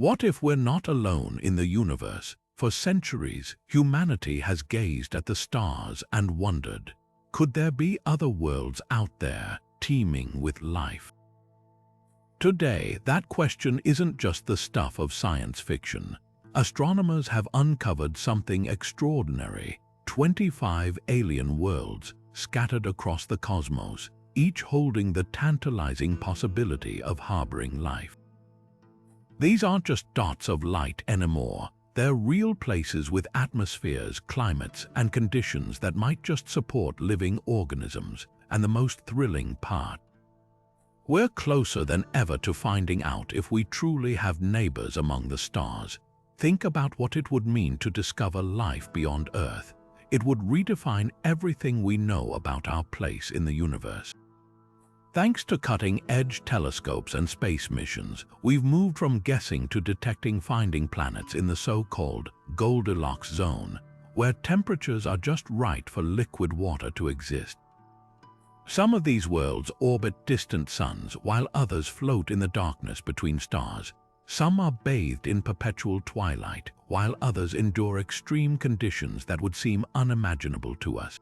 What if we're not alone in the universe? For centuries, humanity has gazed at the stars and wondered, could there be other worlds out there teeming with life? Today, that question isn't just the stuff of science fiction. Astronomers have uncovered something extraordinary: 25 alien worlds scattered across the cosmos, each holding the tantalizing possibility of harboring life. These aren't just dots of light anymore. They're real places with atmospheres, climates, and conditions that might just support living organisms. And the most thrilling part: we're closer than ever to finding out if we truly have neighbors among the stars. Think about what it would mean to discover life beyond Earth. It would redefine everything we know about our place in the universe. Thanks to cutting-edge telescopes and space missions, we've moved from guessing to detecting, finding planets in the so-called Goldilocks zone, where temperatures are just right for liquid water to exist. Some of these worlds orbit distant suns, while others float in the darkness between stars. Some are bathed in perpetual twilight, while others endure extreme conditions that would seem unimaginable to us.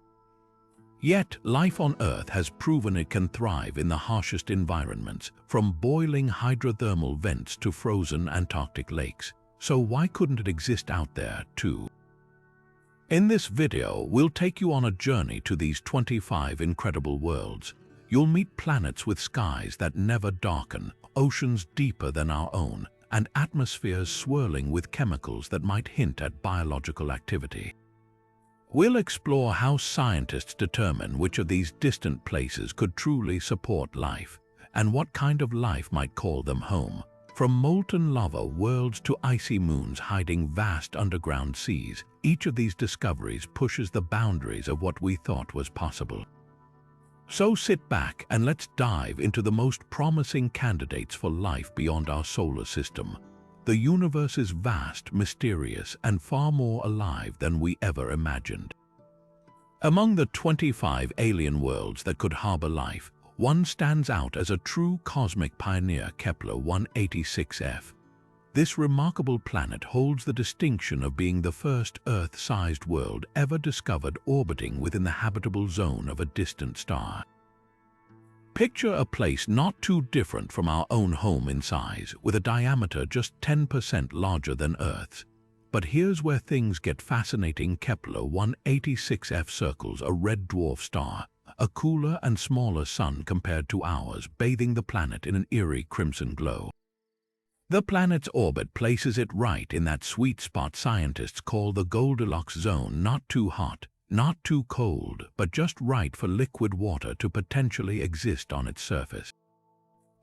Yet, life on Earth has proven it can thrive in the harshest environments, from boiling hydrothermal vents to frozen Antarctic lakes. So why couldn't it exist out there, too? In this video, we'll take you on a journey to these 25 incredible worlds. You'll meet planets with skies that never darken, oceans deeper than our own, and atmospheres swirling with chemicals that might hint at biological activity. We'll explore how scientists determine which of these distant places could truly support life, and what kind of life might call them home. From molten lava worlds to icy moons hiding vast underground seas, each of these discoveries pushes the boundaries of what we thought was possible. So sit back and let's dive into the most promising candidates for life beyond our solar system. The universe is vast, mysterious, and far more alive than we ever imagined. Among the 25 alien worlds that could harbor life, one stands out as a true cosmic pioneer: Kepler-452b. This remarkable planet holds the distinction of being the first Earth-sized world ever discovered orbiting within the habitable zone of a distant star. Picture a place not too different from our own home in size, with a diameter just 10% larger than Earth's. But here's where things get fascinating. Kepler-452b circles a red dwarf star, a cooler and smaller sun compared to ours, bathing the planet in an eerie crimson glow. The planet's orbit places it right in that sweet spot scientists call the Goldilocks zone: not too hot, not too cold, but just right for liquid water to potentially exist on its surface.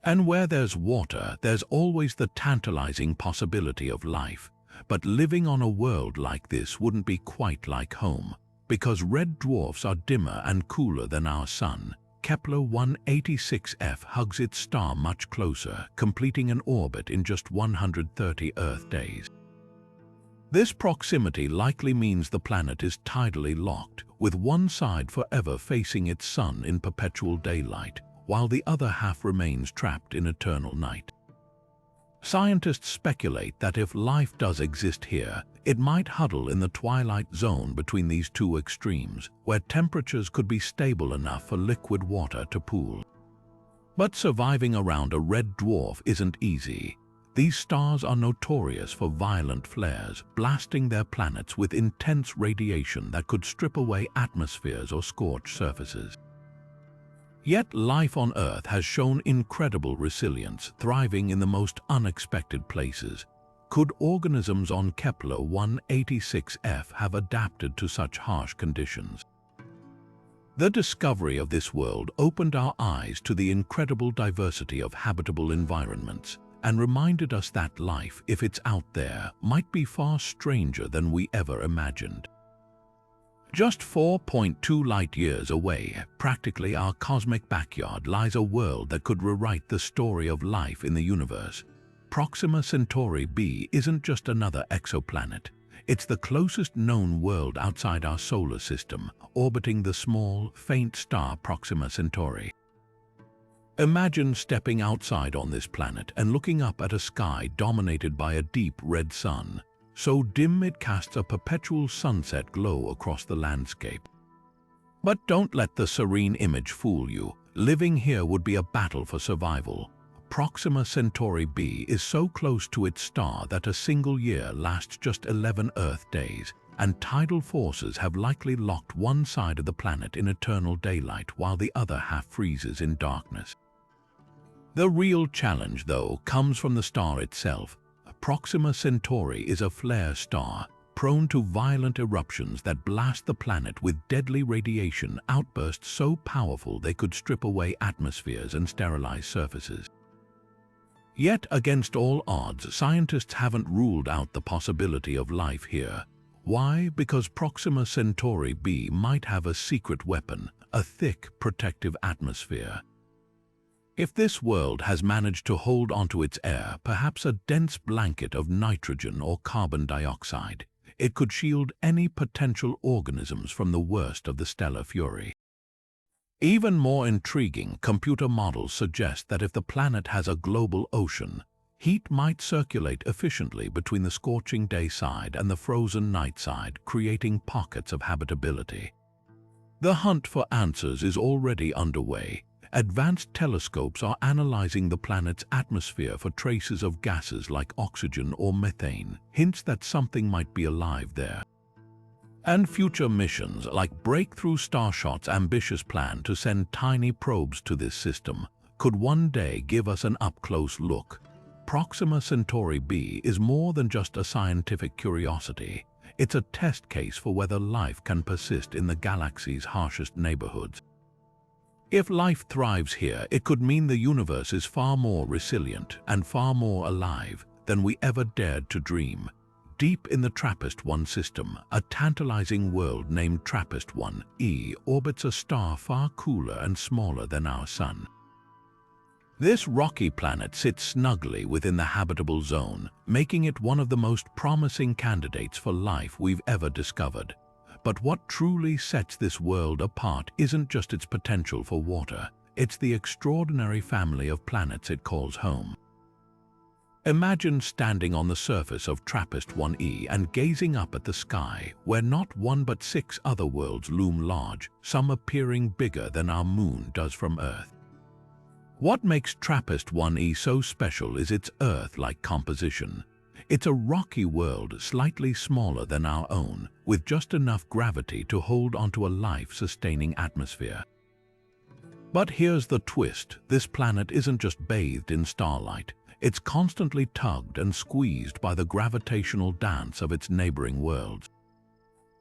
And where there's water, there's always the tantalizing possibility of life. But living on a world like this wouldn't be quite like home, because red dwarfs are dimmer and cooler than our sun. Kepler-452b hugs its star much closer, completing an orbit in just 130 Earth days. This proximity likely means the planet is tidally locked, with one side forever facing its sun in perpetual daylight, while the other half remains trapped in eternal night. Scientists speculate that if life does exist here, it might huddle in the twilight zone between these two extremes, where temperatures could be stable enough for liquid water to pool. But surviving around a red dwarf isn't easy. These stars are notorious for violent flares, blasting their planets with intense radiation that could strip away atmospheres or scorch surfaces. Yet life on Earth has shown incredible resilience, thriving in the most unexpected places. Could organisms on Kepler-452b have adapted to such harsh conditions? The discovery of this world opened our eyes to the incredible diversity of habitable environments, and reminded us that life, if it's out there, might be far stranger than we ever imagined. Just 4.2 light-years away, practically our cosmic backyard, lies a world that could rewrite the story of life in the universe. Proxima Centauri b isn't just another exoplanet. It's the closest known world outside our solar system, orbiting the small, faint star Proxima Centauri. Imagine stepping outside on this planet and looking up at a sky dominated by a deep red sun, so dim it casts a perpetual sunset glow across the landscape. But don't let the serene image fool you. Living here would be a battle for survival. Proxima Centauri b is so close to its star that a single year lasts just 11 Earth days, and tidal forces have likely locked one side of the planet in eternal daylight while the other half freezes in darkness. The real challenge, though, comes from the star itself. Proxima Centauri is a flare star, prone to violent eruptions that blast the planet with deadly radiation outbursts so powerful they could strip away atmospheres and sterilize surfaces. Yet, against all odds, scientists haven't ruled out the possibility of life here. Why? Because Proxima Centauri b might have a secret weapon, a thick, protective atmosphere. If this world has managed to hold onto its air, perhaps a dense blanket of nitrogen or carbon dioxide, it could shield any potential organisms from the worst of the stellar fury. Even more intriguing, computer models suggest that if the planet has a global ocean, heat might circulate efficiently between the scorching day side and the frozen night side, creating pockets of habitability. The hunt for answers is already underway. Advanced telescopes are analyzing the planet's atmosphere for traces of gases like oxygen or methane, hints that something might be alive there. And future missions like Breakthrough Starshot's ambitious plan to send tiny probes to this system could one day give us an up-close look. Proxima Centauri b is more than just a scientific curiosity. It's a test case for whether life can persist in the galaxy's harshest neighborhoods. If life thrives here, it could mean the universe is far more resilient and far more alive than we ever dared to dream. Deep in the Trappist-1 system, a tantalizing world named Trappist-1e orbits a star far cooler and smaller than our Sun. This rocky planet sits snugly within the habitable zone, making it one of the most promising candidates for life we've ever discovered. But what truly sets this world apart isn't just its potential for water, it's the extraordinary family of planets it calls home. Imagine standing on the surface of Trappist-1e and gazing up at the sky, where not one but 6 other worlds loom large, some appearing bigger than our moon does from Earth. What makes Trappist-1e so special is its Earth-like composition. It's a rocky world slightly smaller than our own, with just enough gravity to hold onto a life-sustaining atmosphere. But here's the twist. This planet isn't just bathed in starlight. It's constantly tugged and squeezed by the gravitational dance of its neighboring worlds.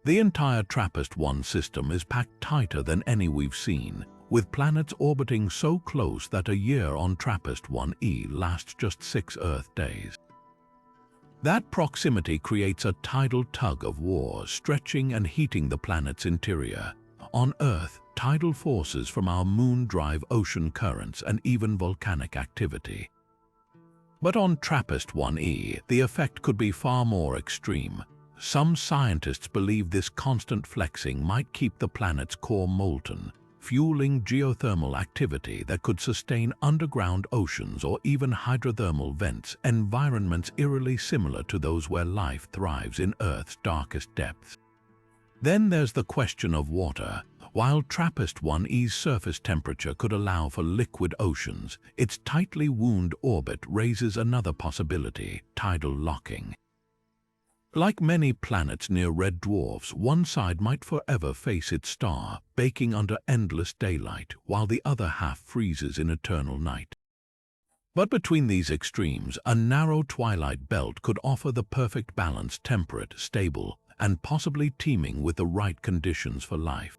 The entire Trappist-1 system is packed tighter than any we've seen, with planets orbiting so close that a year on Trappist-1e lasts just 6 Earth days. That proximity creates a tidal tug of war, stretching and heating the planet's interior. On Earth, tidal forces from our moon drive ocean currents and even volcanic activity. But on Trappist-1e, the effect could be far more extreme. Some scientists believe this constant flexing might keep the planet's core molten, fueling geothermal activity that could sustain underground oceans or even hydrothermal vents, environments eerily similar to those where life thrives in Earth's darkest depths. Then there's the question of water. While Trappist-1e's surface temperature could allow for liquid oceans, its tightly wound orbit raises another possibility: tidal locking. Like many planets near red dwarfs, one side might forever face its star, baking under endless daylight, while the other half freezes in eternal night. But between these extremes, a narrow twilight belt could offer the perfect balance: temperate, stable, and possibly teeming with the right conditions for life.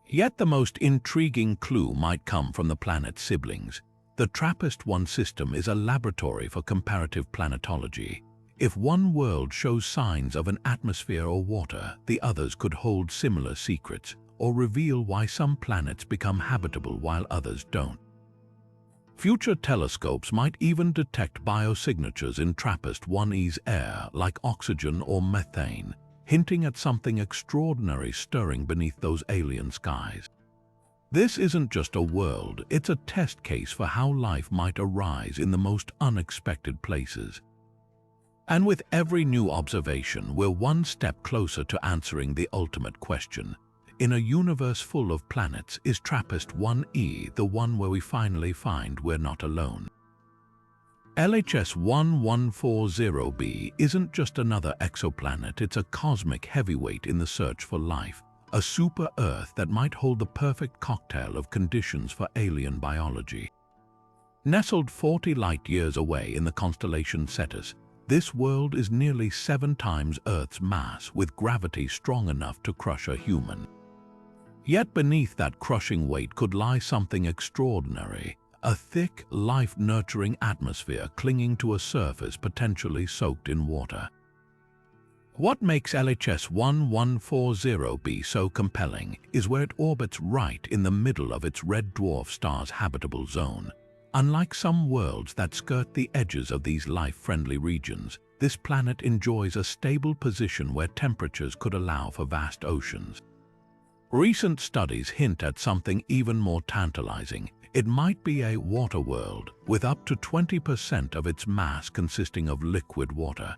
Yet the most intriguing clue might come from the planet's siblings. The Trappist-1 system is a laboratory for comparative planetology. If one world shows signs of an atmosphere or water, the others could hold similar secrets, or reveal why some planets become habitable while others don't. Future telescopes might even detect biosignatures in Trappist-1e's air, like oxygen or methane, hinting at something extraordinary stirring beneath those alien skies. This isn't just a world, it's a test case for how life might arise in the most unexpected places. And with every new observation, we're one step closer to answering the ultimate question. In a universe full of planets, is Trappist 1e the one where we finally find we're not alone? LHS 1140b isn't just another exoplanet, it's a cosmic heavyweight in the search for life, a super-Earth that might hold the perfect cocktail of conditions for alien biology. Nestled 40 light-years away in the constellation Ceti, this world is nearly 7 times Earth's mass, with gravity strong enough to crush a human. Yet beneath that crushing weight could lie something extraordinary, a thick, life-nurturing atmosphere clinging to a surface potentially soaked in water. What makes LHS 1140b so compelling is where it orbits right in the middle of its red dwarf star's habitable zone. Unlike some worlds that skirt the edges of these life-friendly regions, this planet enjoys a stable position where temperatures could allow for vast oceans. Recent studies hint at something even more tantalizing. It might be a water world, with up to 20% of its mass consisting of liquid water.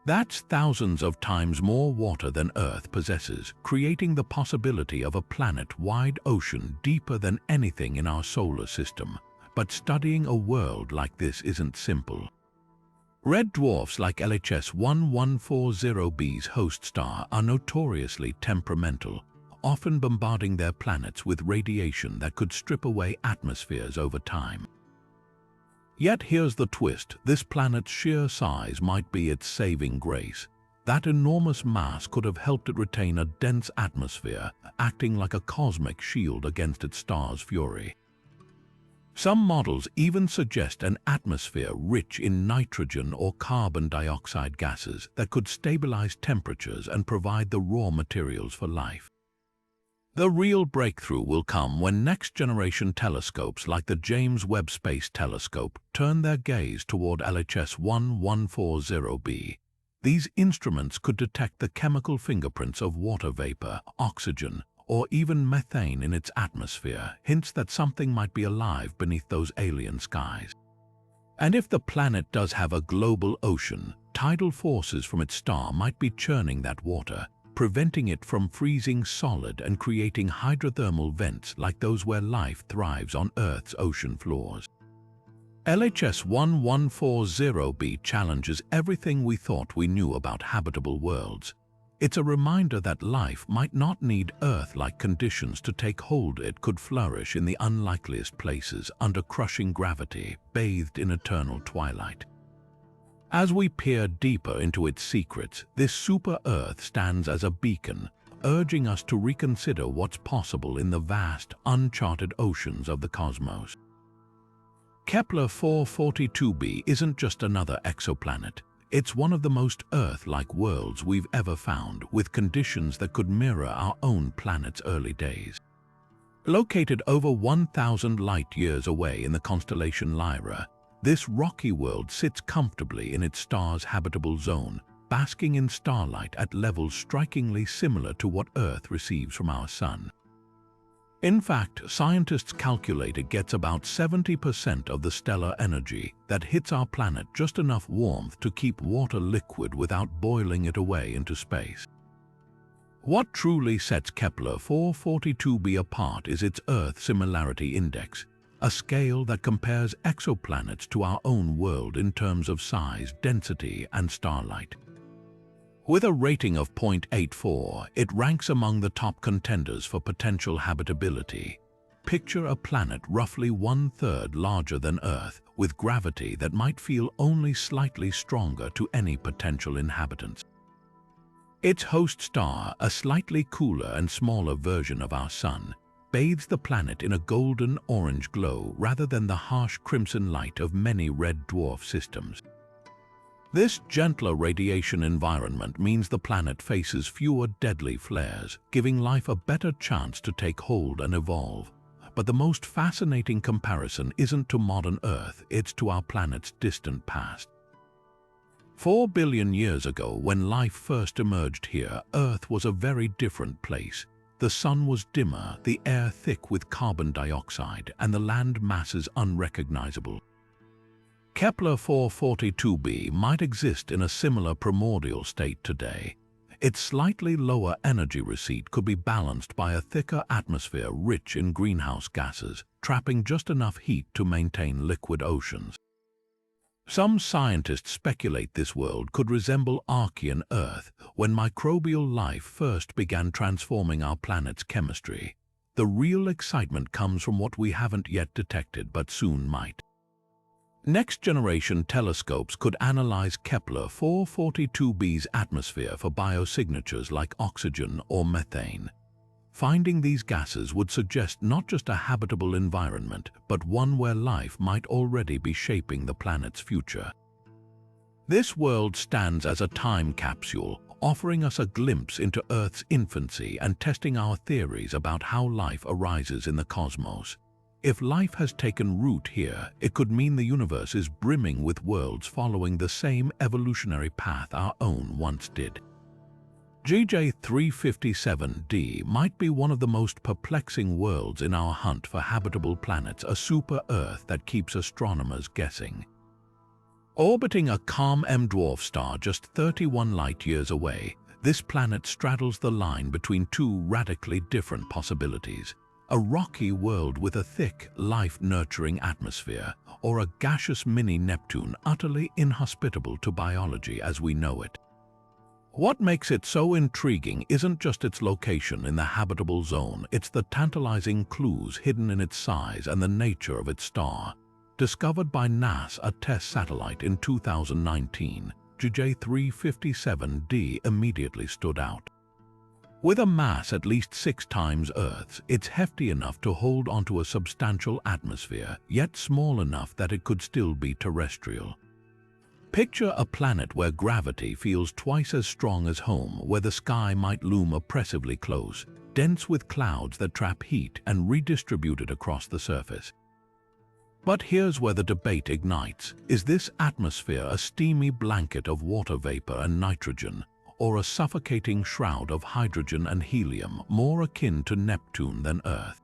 That's thousands of times more water than Earth possesses, creating the possibility of a planet-wide ocean deeper than anything in our solar system. But studying a world like this isn't simple. Red dwarfs like LHS 1140b's host star are notoriously temperamental, often bombarding their planets with radiation that could strip away atmospheres over time. Yet here's the twist: this planet's sheer size might be its saving grace. That enormous mass could have helped it retain a dense atmosphere, acting like a cosmic shield against its star's fury. Some models even suggest an atmosphere rich in nitrogen or carbon dioxide gases that could stabilize temperatures and provide the raw materials for life. The real breakthrough will come when next-generation telescopes like the James Webb Space Telescope turn their gaze toward LHS 1140b. These instruments could detect the chemical fingerprints of water vapor, oxygen, or even methane in its atmosphere, hints that something might be alive beneath those alien skies. And if the planet does have a global ocean, tidal forces from its star might be churning that water, preventing it from freezing solid and creating hydrothermal vents like those where life thrives on Earth's ocean floors. LHS 1140b challenges everything we thought we knew about habitable worlds. It's a reminder that life might not need Earth-like conditions to take hold. It could flourish in the unlikeliest places under crushing gravity, bathed in eternal twilight. As we peer deeper into its secrets, this super-Earth stands as a beacon, urging us to reconsider what's possible in the vast, uncharted oceans of the cosmos. Kepler-452b isn't just another exoplanet. It's one of the most Earth-like worlds we've ever found, with conditions that could mirror our own planet's early days. Located over 1,000 light-years away in the constellation Lyra, this rocky world sits comfortably in its star's habitable zone, basking in starlight at levels strikingly similar to what Earth receives from our Sun. In fact, scientists calculate it gets about 70% of the stellar energy that hits our planet, just enough warmth to keep water liquid without boiling it away into space. What truly sets Kepler-452b apart is its Earth Similarity Index, a scale that compares exoplanets to our own world in terms of size, density, and starlight. With a rating of 0.84, it ranks among the top contenders for potential habitability. Picture a planet roughly 1/3 larger than Earth, with gravity that might feel only slightly stronger to any potential inhabitants. Its host star, a slightly cooler and smaller version of our Sun, bathes the planet in a golden-orange glow rather than the harsh crimson light of many red dwarf systems. This gentler radiation environment means the planet faces fewer deadly flares, giving life a better chance to take hold and evolve. But the most fascinating comparison isn't to modern Earth, it's to our planet's distant past. 4 billion years ago, when life first emerged here, Earth was a very different place. The sun was dimmer, the air thick with carbon dioxide, and the land masses unrecognizable. Kepler-452b might exist in a similar primordial state today. Its slightly lower energy receipt could be balanced by a thicker atmosphere rich in greenhouse gases, trapping just enough heat to maintain liquid oceans. Some scientists speculate this world could resemble Archean Earth, when microbial life first began transforming our planet's chemistry. The real excitement comes from what we haven't yet detected but soon might. Next-generation telescopes could analyze Kepler-452b's atmosphere for biosignatures like oxygen or methane. Finding these gases would suggest not just a habitable environment, but one where life might already be shaping the planet's future. This world stands as a time capsule, offering us a glimpse into Earth's infancy and testing our theories about how life arises in the cosmos. If life has taken root here, it could mean the universe is brimming with worlds following the same evolutionary path our own once did. GJ357d might be one of the most perplexing worlds in our hunt for habitable planets, a super-Earth that keeps astronomers guessing. Orbiting a calm M-dwarf star just 31 light-years away, this planet straddles the line between two radically different possibilities: a rocky world with a thick, life-nurturing atmosphere, or a gaseous mini-Neptune utterly inhospitable to biology as we know it. What makes it so intriguing isn't just its location in the habitable zone, it's the tantalizing clues hidden in its size and the nature of its star. Discovered by NASA test satellite in 2019, GJ357d immediately stood out. With a mass at least 6 times Earth's, it's hefty enough to hold onto a substantial atmosphere, yet small enough that it could still be terrestrial. Picture a planet where gravity feels twice as strong as home, where the sky might loom oppressively close, dense with clouds that trap heat and redistribute it across the surface. But here's where the debate ignites. Is this atmosphere a steamy blanket of water vapor and nitrogen, or a suffocating shroud of hydrogen and helium, more akin to Neptune than Earth?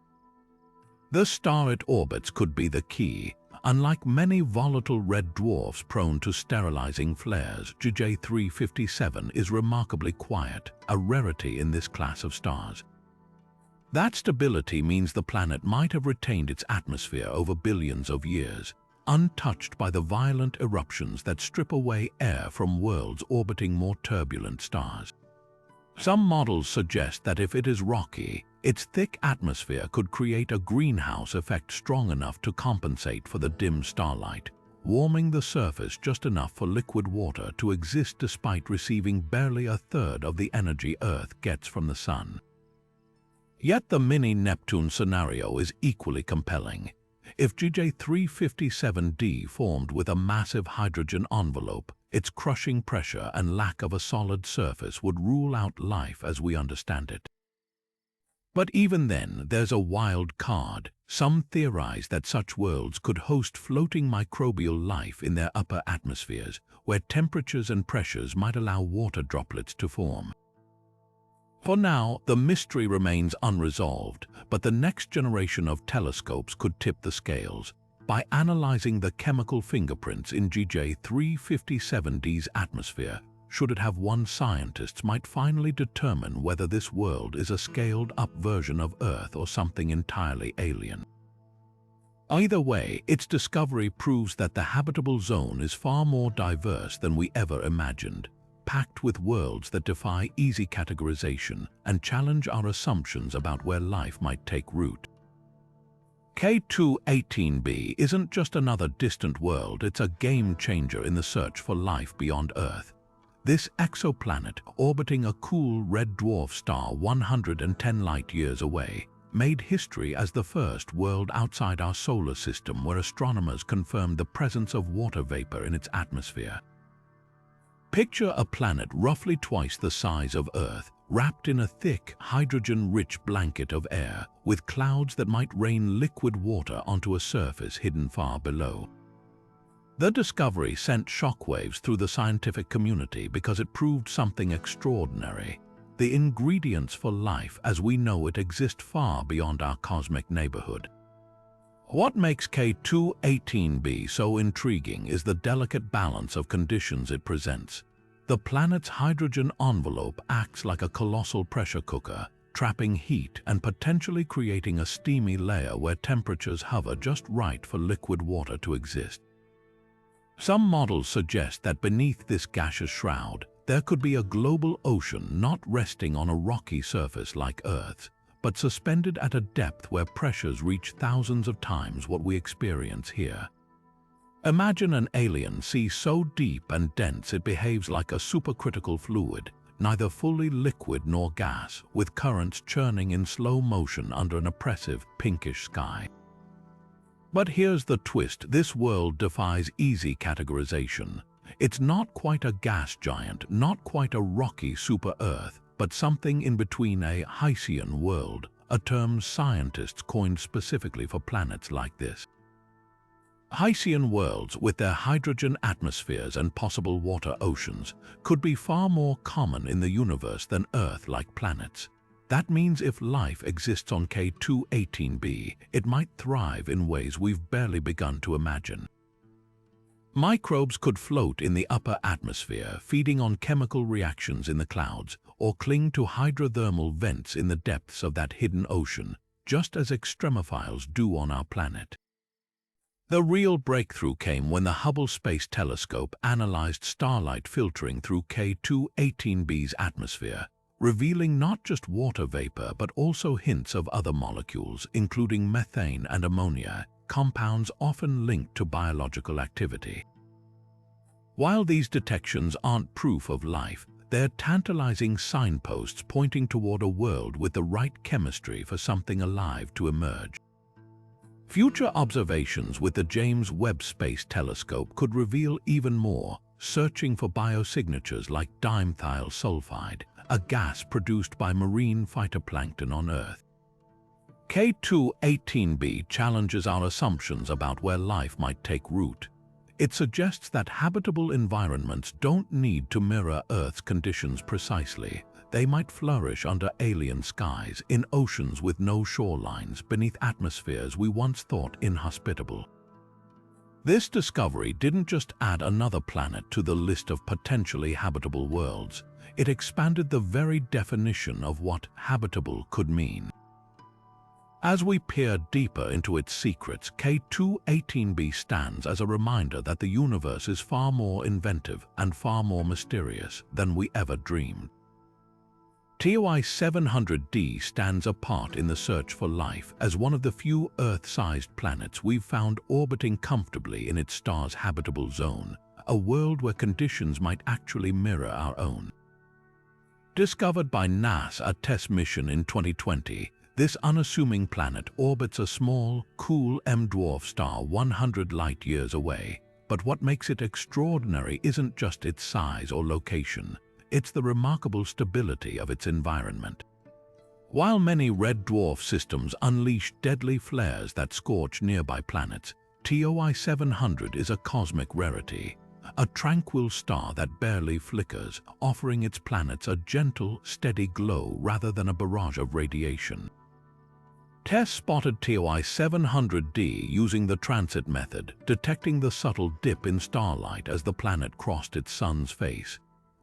The star it orbits could be the key. Unlike many volatile red dwarfs prone to sterilizing flares, GJ357 is remarkably quiet, a rarity in this class of stars. That stability means the planet might have retained its atmosphere over billions of years, untouched by the violent eruptions that strip away air from worlds orbiting more turbulent stars. Some models suggest that if it is rocky, its thick atmosphere could create a greenhouse effect strong enough to compensate for the dim starlight, warming the surface just enough for liquid water to exist despite receiving barely a third of the energy Earth gets from the sun. Yet the mini-Neptune scenario is equally compelling. If GJ357d formed with a massive hydrogen envelope, its crushing pressure and lack of a solid surface would rule out life as we understand it. But even then, there's a wild card. Some theorize that such worlds could host floating microbial life in their upper atmospheres, where temperatures and pressures might allow water droplets to form. For now, the mystery remains unresolved, but the next generation of telescopes could tip the scales. By analyzing the chemical fingerprints in GJ357d's atmosphere, should it have one, scientists might finally determine whether this world is a scaled-up version of Earth or something entirely alien. Either way, its discovery proves that the habitable zone is far more diverse than we ever imagined, packed with worlds that defy easy categorization and challenge our assumptions about where life might take root. K218b isn't just another distant world, it's a game-changer in the search for life beyond Earth. This exoplanet, orbiting a cool red dwarf star 110 light-years away, made history as the first world outside our solar system where astronomers confirmed the presence of water vapor in its atmosphere. Picture a planet roughly twice the size of Earth, wrapped in a thick, hydrogen-rich blanket of air, with clouds that might rain liquid water onto a surface hidden far below. The discovery sent shockwaves through the scientific community because it proved something extraordinary. the ingredients for life as we know it exist far beyond our cosmic neighborhood. What makes K2-18b so intriguing is the delicate balance of conditions it presents. The planet's hydrogen envelope acts like a colossal pressure cooker, trapping heat and potentially creating a steamy layer where temperatures hover just right for liquid water to exist. Some models suggest that beneath this gaseous shroud, there could be a global ocean not resting on a rocky surface like Earth's, but suspended at a depth where pressures reach thousands of times what we experience here. Imagine an alien sea so deep and dense it behaves like a supercritical fluid, neither fully liquid nor gas, with currents churning in slow motion under an oppressive pinkish sky. But here's the twist: this world defies easy categorization. It's not quite a gas giant, not quite a rocky super-Earth, but something in between a Haitian world, a term scientists coined specifically for planets like this. Haitian worlds, with their hydrogen atmospheres and possible water oceans, could be far more common in the universe than Earth-like planets. That means if life exists on K2-18b, it might thrive in ways we've barely begun to imagine. Microbes could float in the upper atmosphere, feeding on chemical reactions in the clouds, or cling to hydrothermal vents in the depths of that hidden ocean, just as extremophiles do on our planet. The real breakthrough came when the Hubble Space Telescope analyzed starlight filtering through K2-18b's atmosphere, revealing not just water vapor but also hints of other molecules, including methane and ammonia, compounds often linked to biological activity. While these detections aren't proof of life, they're tantalizing signposts pointing toward a world with the right chemistry for something alive to emerge. Future observations with the James Webb Space Telescope could reveal even more, searching for biosignatures like dimethyl sulfide, a gas produced by marine phytoplankton on Earth. K2-18b challenges our assumptions about where life might take root. It suggests that habitable environments don't need to mirror Earth's conditions precisely. They might flourish under alien skies, in oceans with no shorelines, beneath atmospheres we once thought inhospitable. This discovery didn't just add another planet to the list of potentially habitable worlds, it expanded the very definition of what habitable could mean. As we peer deeper into its secrets, K2-18b stands as a reminder that the universe is far more inventive and far more mysterious than we ever dreamed. TOI 700d stands apart in the search for life as one of the few Earth-sized planets we've found orbiting comfortably in its star's habitable zone, a world where conditions might actually mirror our own. Discovered by NASA test mission in 2020, this unassuming planet orbits a small, cool M-dwarf star 100 light-years away. But what makes it extraordinary isn't just its size or location. It's the remarkable stability of its environment. While many red dwarf systems unleash deadly flares that scorch nearby planets, TOI 700 is a cosmic rarity, a tranquil star that barely flickers, offering its planets a gentle, steady glow rather than a barrage of radiation. Tests spotted TOI 700d using the transit method, detecting the subtle dip in starlight as the planet crossed its sun's face.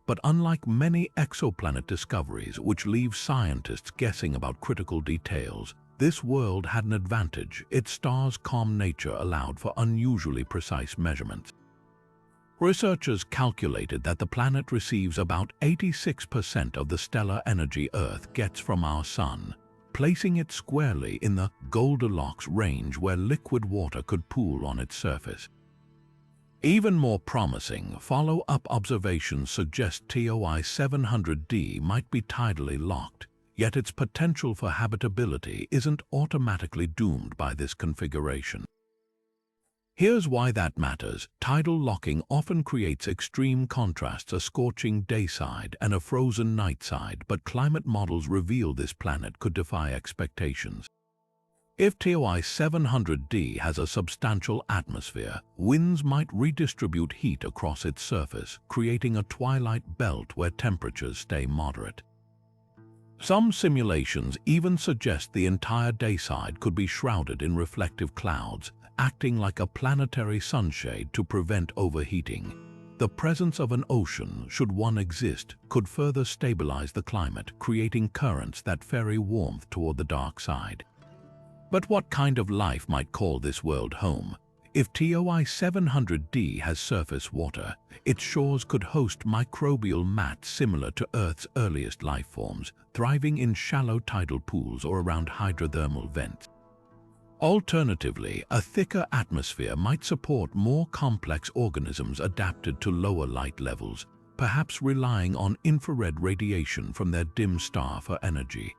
But unlike many exoplanet discoveries, which leave scientists guessing about critical details, this world had an advantage. Its star's calm nature allowed for unusually precise measurements. Researchers calculated that the planet receives about 86% of the stellar energy Earth gets from our Sun, placing it squarely in the Goldilocks range where liquid water could pool on its surface. Even more promising, follow-up observations suggest TOI 700d might be tidally locked, yet its potential for habitability isn't automatically doomed by this configuration. Here's why that matters. Tidal locking often creates extreme contrasts, a scorching dayside and a frozen nightside, but climate models reveal this planet could defy expectations. If TOI 700d has a substantial atmosphere, winds might redistribute heat across its surface, creating a twilight belt where temperatures stay moderate. Some simulations even suggest the entire dayside could be shrouded in reflective clouds, acting like a planetary sunshade to prevent overheating. The presence of an ocean, should one exist, could further stabilize the climate, creating currents that ferry warmth toward the dark side. But what kind of life might call this world home? If TOI 700d has surface water, its shores could host microbial mats similar to Earth's earliest life forms, thriving in shallow tidal pools or around hydrothermal vents. Alternatively, a thicker atmosphere might support more complex organisms adapted to lower light levels, perhaps relying on infrared radiation from their dim star for energy.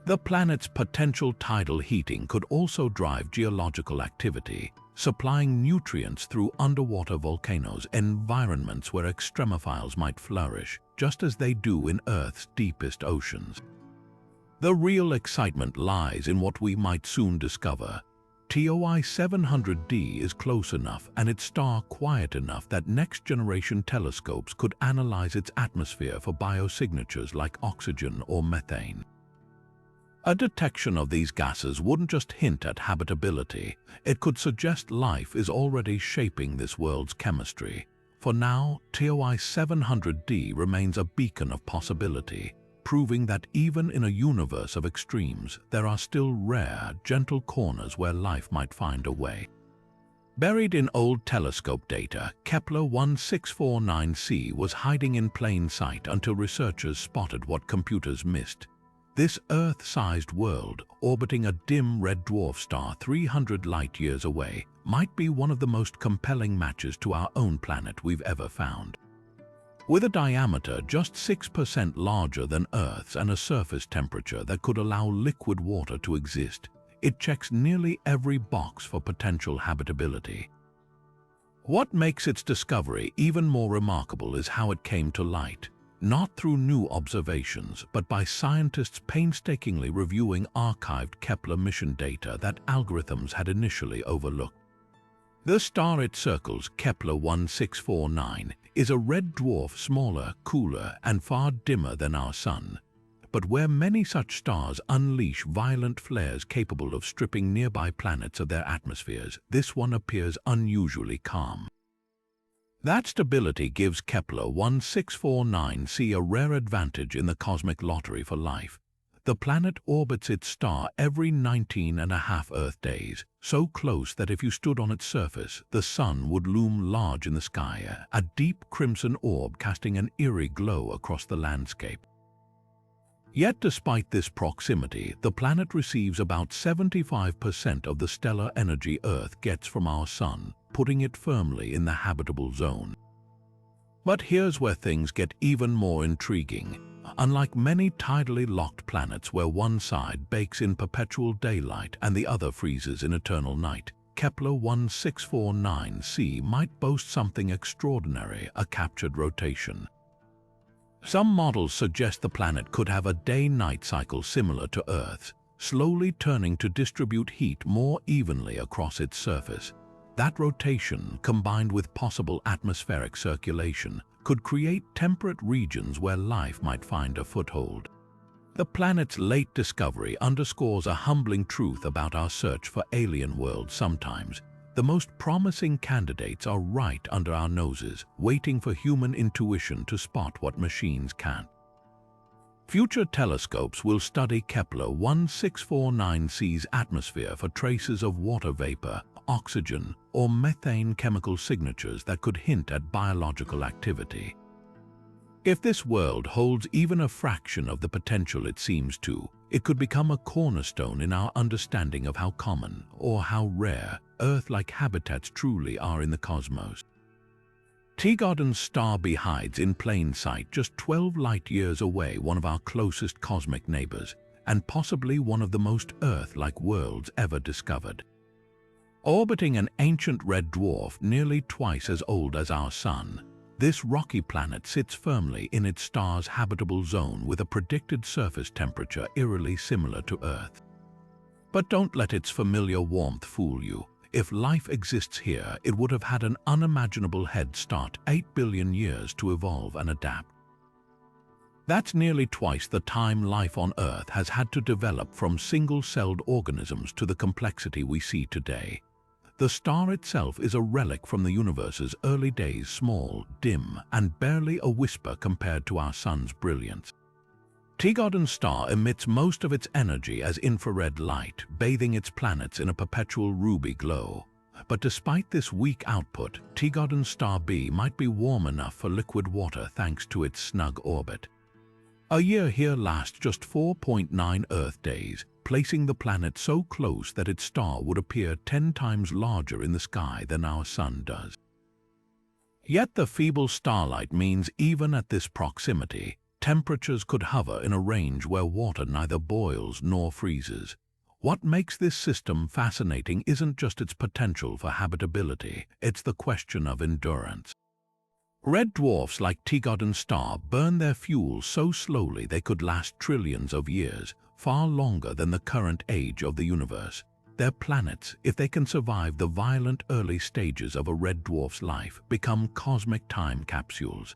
The planet's potential tidal heating could also drive geological activity, supplying nutrients through underwater volcanoes, environments where extremophiles might flourish, just as they do in Earth's deepest oceans. The real excitement lies in what we might soon discover. TOI 700d is close enough and its star quiet enough that next-generation telescopes could analyze its atmosphere for biosignatures like oxygen or methane. A detection of these gases wouldn't just hint at habitability, it could suggest life is already shaping this world's chemistry. For now, TOI 700d remains a beacon of possibility, proving that even in a universe of extremes, there are still rare, gentle corners where life might find a way. Buried in old telescope data, Kepler-452b was hiding in plain sight until researchers spotted what computers missed. This Earth-sized world, orbiting a dim red dwarf star 300 light-years away, might be one of the most compelling matches to our own planet we've ever found. With a diameter just 6% larger than Earth's and a surface temperature that could allow liquid water to exist, it checks nearly every box for potential habitability. What makes its discovery even more remarkable is how it came to light. Not through new observations, but by scientists painstakingly reviewing archived Kepler mission data that algorithms had initially overlooked. The star it circles, Kepler-1649, is a red dwarf smaller, cooler, and far dimmer than our Sun. But where many such stars unleash violent flares capable of stripping nearby planets of their atmospheres, this one appears unusually calm. That stability gives Kepler-1649c a rare advantage in the cosmic lottery for life. The planet orbits its star every 19.5 Earth days, so close that if you stood on its surface, the Sun would loom large in the sky, a deep crimson orb casting an eerie glow across the landscape. Yet despite this proximity, the planet receives about 75% of the stellar energy Earth gets from our Sun, putting it firmly in the habitable zone. But here's where things get even more intriguing. Unlike many tidally locked planets where one side bakes in perpetual daylight and the other freezes in eternal night, Kepler-1649c might boast something extraordinary, a captured rotation. Some models suggest the planet could have a day-night cycle similar to Earth's, slowly turning to distribute heat more evenly across its surface. That rotation, combined with possible atmospheric circulation, could create temperate regions where life might find a foothold. The planet's late discovery underscores a humbling truth about our search for alien worlds sometimes. The most promising candidates are right under our noses, waiting for human intuition to spot what machines can't. Future telescopes will study Kepler-1649c's atmosphere for traces of water vapor, oxygen, or methane chemical signatures that could hint at biological activity. If this world holds even a fraction of the potential it seems to, it could become a cornerstone in our understanding of how common, or how rare, Earth-like habitats truly are in the cosmos. Teegarden's star hides in plain sight just 12 light-years away, one of our closest cosmic neighbors, and possibly one of the most Earth-like worlds ever discovered. Orbiting an ancient red dwarf nearly twice as old as our Sun, this rocky planet sits firmly in its star's habitable zone with a predicted surface temperature eerily similar to Earth. But don't let its familiar warmth fool you. If life exists here, it would have had an unimaginable head start, 8 billion years to evolve and adapt. That's nearly twice the time life on Earth has had to develop from single-celled organisms to the complexity we see today. The star itself is a relic from the universe's early days, small, dim, and barely a whisper compared to our sun's brilliance. Teegarden's star emits most of its energy as infrared light, bathing its planets in a perpetual ruby glow. But despite this weak output, Teegarden's star B might be warm enough for liquid water thanks to its snug orbit. A year here lasts just 4.9 Earth days, placing the planet so close that its star would appear 10 times larger in the sky than our sun does. Yet the feeble starlight means even at this proximity, temperatures could hover in a range where water neither boils nor freezes. What makes this system fascinating isn't just its potential for habitability, it's the question of endurance. Red dwarfs like Teegarden's star burn their fuel so slowly they could last trillions of years, far longer than the current age of the universe. Their planets, if they can survive the violent early stages of a red dwarf's life, become cosmic time capsules.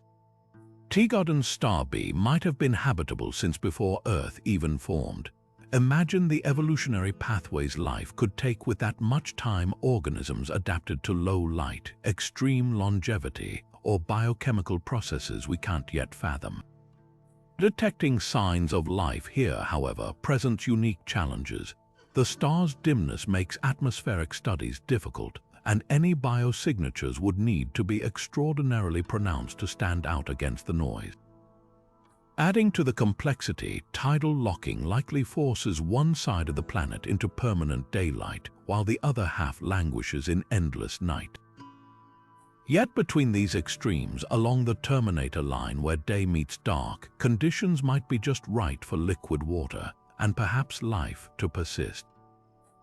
Teegarden's star B might have been habitable since before Earth even formed. Imagine the evolutionary pathways life could take with that much time organisms adapted to low light, extreme longevity, or biochemical processes we can't yet fathom. Detecting signs of life here, however, presents unique challenges. The star's dimness makes atmospheric studies difficult, and any biosignatures would need to be extraordinarily pronounced to stand out against the noise. Adding to the complexity, tidal locking likely forces one side of the planet into permanent daylight, while the other half languishes in endless night. Yet between these extremes, along the terminator line where day meets dark, conditions might be just right for liquid water, and perhaps life to persist.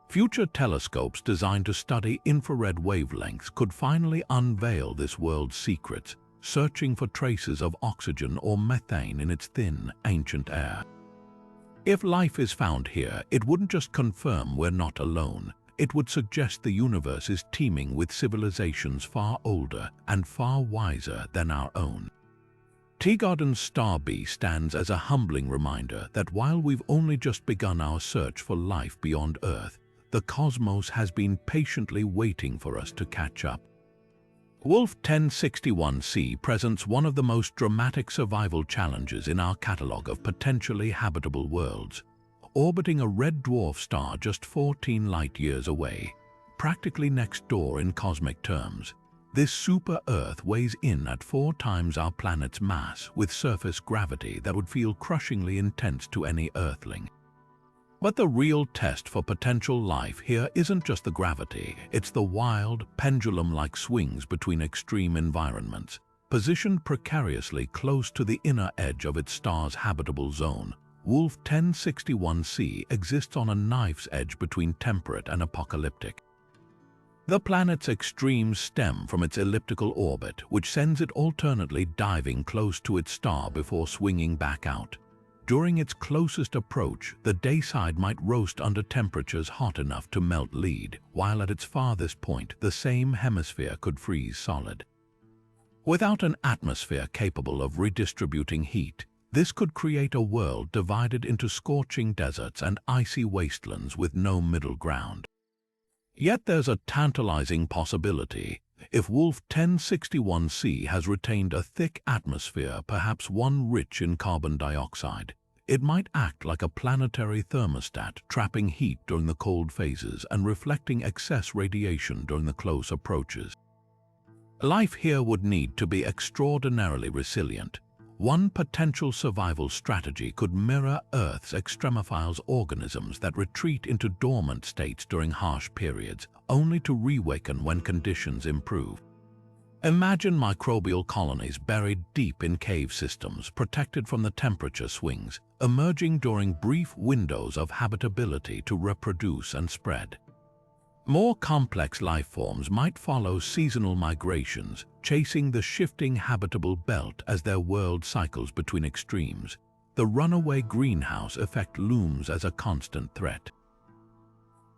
Future telescopes designed to study infrared wavelengths could finally unveil this world's secrets, searching for traces of oxygen or methane in its thin, ancient air. If life is found here, it wouldn't just confirm we're not alone. It would suggest the universe is teeming with civilizations far older and far wiser than our own. Teegarden's star B stands as a humbling reminder that while we've only just begun our search for life beyond Earth, the cosmos has been patiently waiting for us to catch up. Wolf 1061c presents one of the most dramatic survival challenges in our catalogue of potentially habitable worlds. Orbiting a red dwarf star just 14 light-years away, practically next door in cosmic terms, this super-Earth weighs in at 4 times our planet's mass with surface gravity that would feel crushingly intense to any Earthling. But the real test for potential life here isn't just the gravity, it's the wild, pendulum-like swings between extreme environments. Positioned precariously close to the inner edge of its star's habitable zone, Wolf 1061c exists on a knife's edge between temperate and apocalyptic. The planet's extremes stem from its elliptical orbit, which sends it alternately diving close to its star before swinging back out. During its closest approach, the day side might roast under temperatures hot enough to melt lead, while at its farthest point, the same hemisphere could freeze solid. Without an atmosphere capable of redistributing heat, this could create a world divided into scorching deserts and icy wastelands with no middle ground. Yet there's a tantalizing possibility. If Wolf 1061c has retained a thick atmosphere, perhaps one rich in carbon dioxide, it might act like a planetary thermostat, trapping heat during the cold phases and reflecting excess radiation during the close approaches. Life here would need to be extraordinarily resilient. One potential survival strategy could mirror Earth's extremophiles organisms that retreat into dormant states during harsh periods, only to reawaken when conditions improve. Imagine microbial colonies buried deep in cave systems, protected from the temperature swings, emerging during brief windows of habitability to reproduce and spread. More complex life forms might follow seasonal migrations, chasing the shifting habitable belt as their world cycles between extremes. The runaway greenhouse effect looms as a constant threat.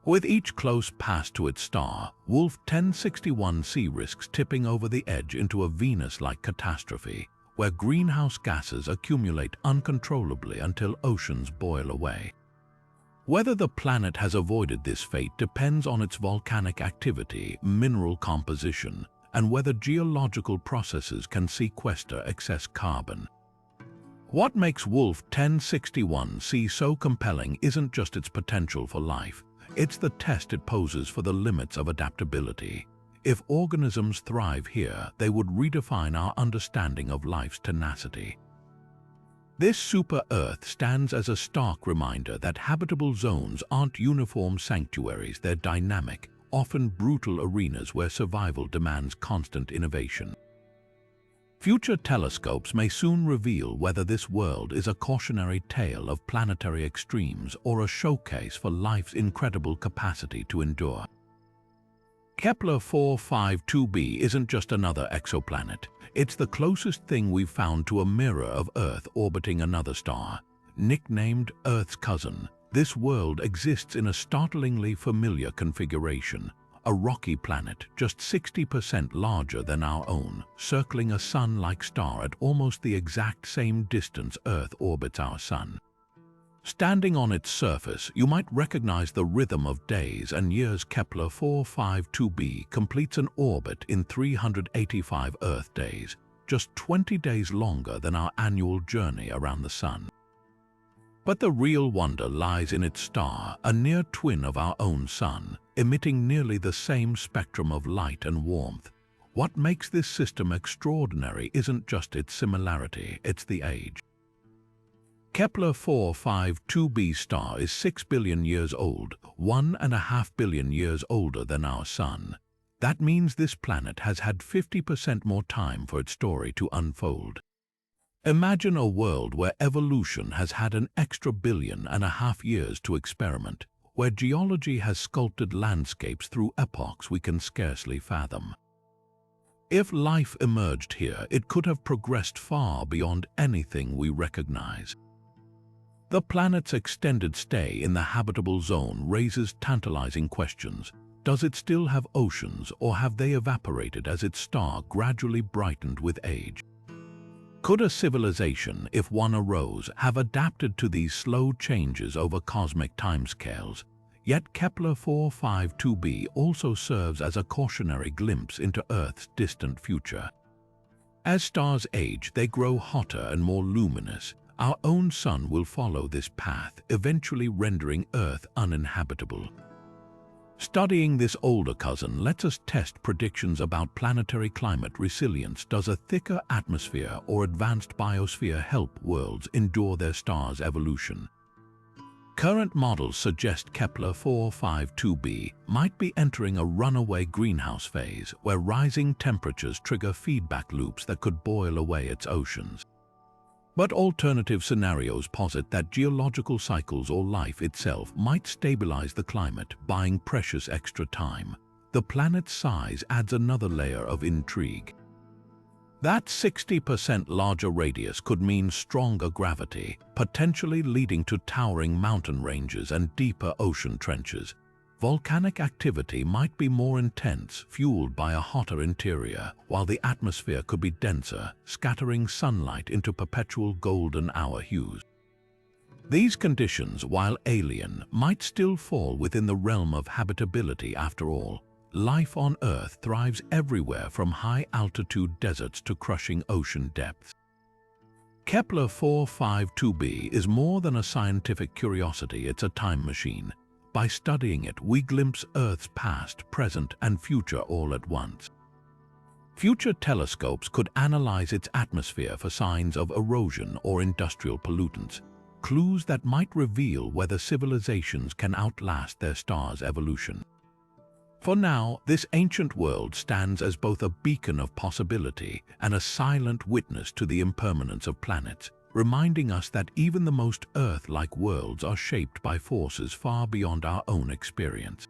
With each close pass to its star, Wolf 1061c risks tipping over the edge into a Venus-like catastrophe, where greenhouse gases accumulate uncontrollably until oceans boil away. Whether the planet has avoided this fate depends on its volcanic activity, mineral composition, and whether geological processes can sequester excess carbon. What makes Wolf 1061c so compelling isn't just its potential for life, it's the test it poses for the limits of adaptability. If organisms thrive here, they would redefine our understanding of life's tenacity. This super-Earth stands as a stark reminder that habitable zones aren't uniform sanctuaries, they're dynamic, often brutal arenas where survival demands constant innovation. Future telescopes may soon reveal whether this world is a cautionary tale of planetary extremes or a showcase for life's incredible capacity to endure. Kepler-452b isn't just another exoplanet. It's the closest thing we've found to a mirror of Earth orbiting another star. Nicknamed Earth's cousin, this world exists in a startlingly familiar configuration. A rocky planet just 60% larger than our own, circling a sun-like star at almost the exact same distance Earth orbits our sun. Standing on its surface, you might recognize the rhythm of days and years. Kepler-452b completes an orbit in 385 Earth days, just 20 days longer than our annual journey around the Sun. But the real wonder lies in its star, a near twin of our own Sun, emitting nearly the same spectrum of light and warmth. What makes this system extraordinary isn't just its similarity, it's the age. Kepler-452b star is 6 billion years old, 1.5 billion years older than our Sun. That means this planet has had 50% more time for its story to unfold. Imagine a world where evolution has had an extra 1.5 billion years to experiment, where geology has sculpted landscapes through epochs we can scarcely fathom. If life emerged here, it could have progressed far beyond anything we recognize. The planet's extended stay in the habitable zone raises tantalizing questions. Does it still have oceans, or have they evaporated as its star gradually brightened with age? Could a civilization, if one arose, have adapted to these slow changes over cosmic timescales? Yet Kepler-452b also serves as a cautionary glimpse into Earth's distant future. As stars age, they grow hotter and more luminous. Our own Sun will follow this path, eventually rendering Earth uninhabitable. Studying this older cousin lets us test predictions about planetary climate resilience. Does a thicker atmosphere or advanced biosphere help worlds endure their star's evolution? Current models suggest Kepler-452b might be entering a runaway greenhouse phase, where rising temperatures trigger feedback loops that could boil away its oceans. But alternative scenarios posit that geological cycles or life itself might stabilize the climate, buying precious extra time. The planet's size adds another layer of intrigue. That 60% larger radius could mean stronger gravity, potentially leading to towering mountain ranges and deeper ocean trenches. Volcanic activity might be more intense, fueled by a hotter interior, while the atmosphere could be denser, scattering sunlight into perpetual golden hour hues. These conditions, while alien, might still fall within the realm of habitability after all. Life on Earth thrives everywhere from high-altitude deserts to crushing ocean depths. Kepler-452b is more than a scientific curiosity, it's a time machine. By studying it, we glimpse Earth's past, present, and future all at once. Future telescopes could analyze its atmosphere for signs of erosion or industrial pollutants, clues that might reveal whether civilizations can outlast their star's evolution. For now, this ancient world stands as both a beacon of possibility and a silent witness to the impermanence of planets, reminding us that even the most Earth-like worlds are shaped by forces far beyond our own experience.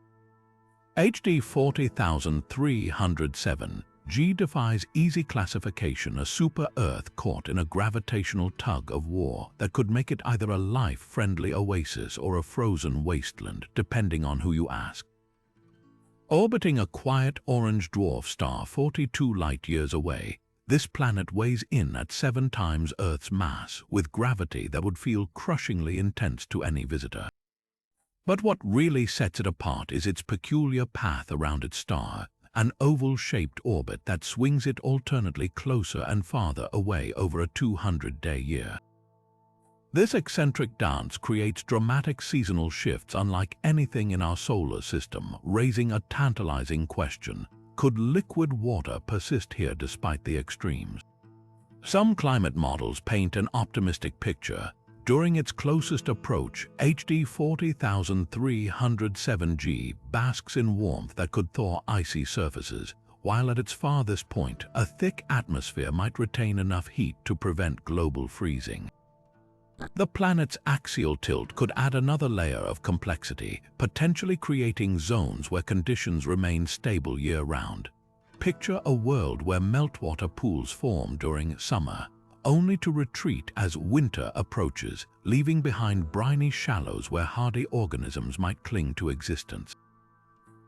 HD 40307 G defies easy classification, a super-Earth caught in a gravitational tug of war that could make it either a life-friendly oasis or a frozen wasteland, depending on who you ask. Orbiting a quiet orange dwarf star 42 light-years away, This planet weighs in at 7 times Earth's mass, with gravity that would feel crushingly intense to any visitor. But what really sets it apart is its peculiar path around its star, an oval-shaped orbit that swings it alternately closer and farther away over a 200-day year. This eccentric dance creates dramatic seasonal shifts unlike anything in our solar system, raising a tantalizing question: could liquid water persist here despite the extremes? Some climate models paint an optimistic picture. During its closest approach, HD 40307G basks in warmth that could thaw icy surfaces, while at its farthest point, a thick atmosphere might retain enough heat to prevent global freezing. The planet's axial tilt could add another layer of complexity, potentially creating zones where conditions remain stable year-round. Picture a world where meltwater pools form during summer, only to retreat as winter approaches, leaving behind briny shallows where hardy organisms might cling to existence.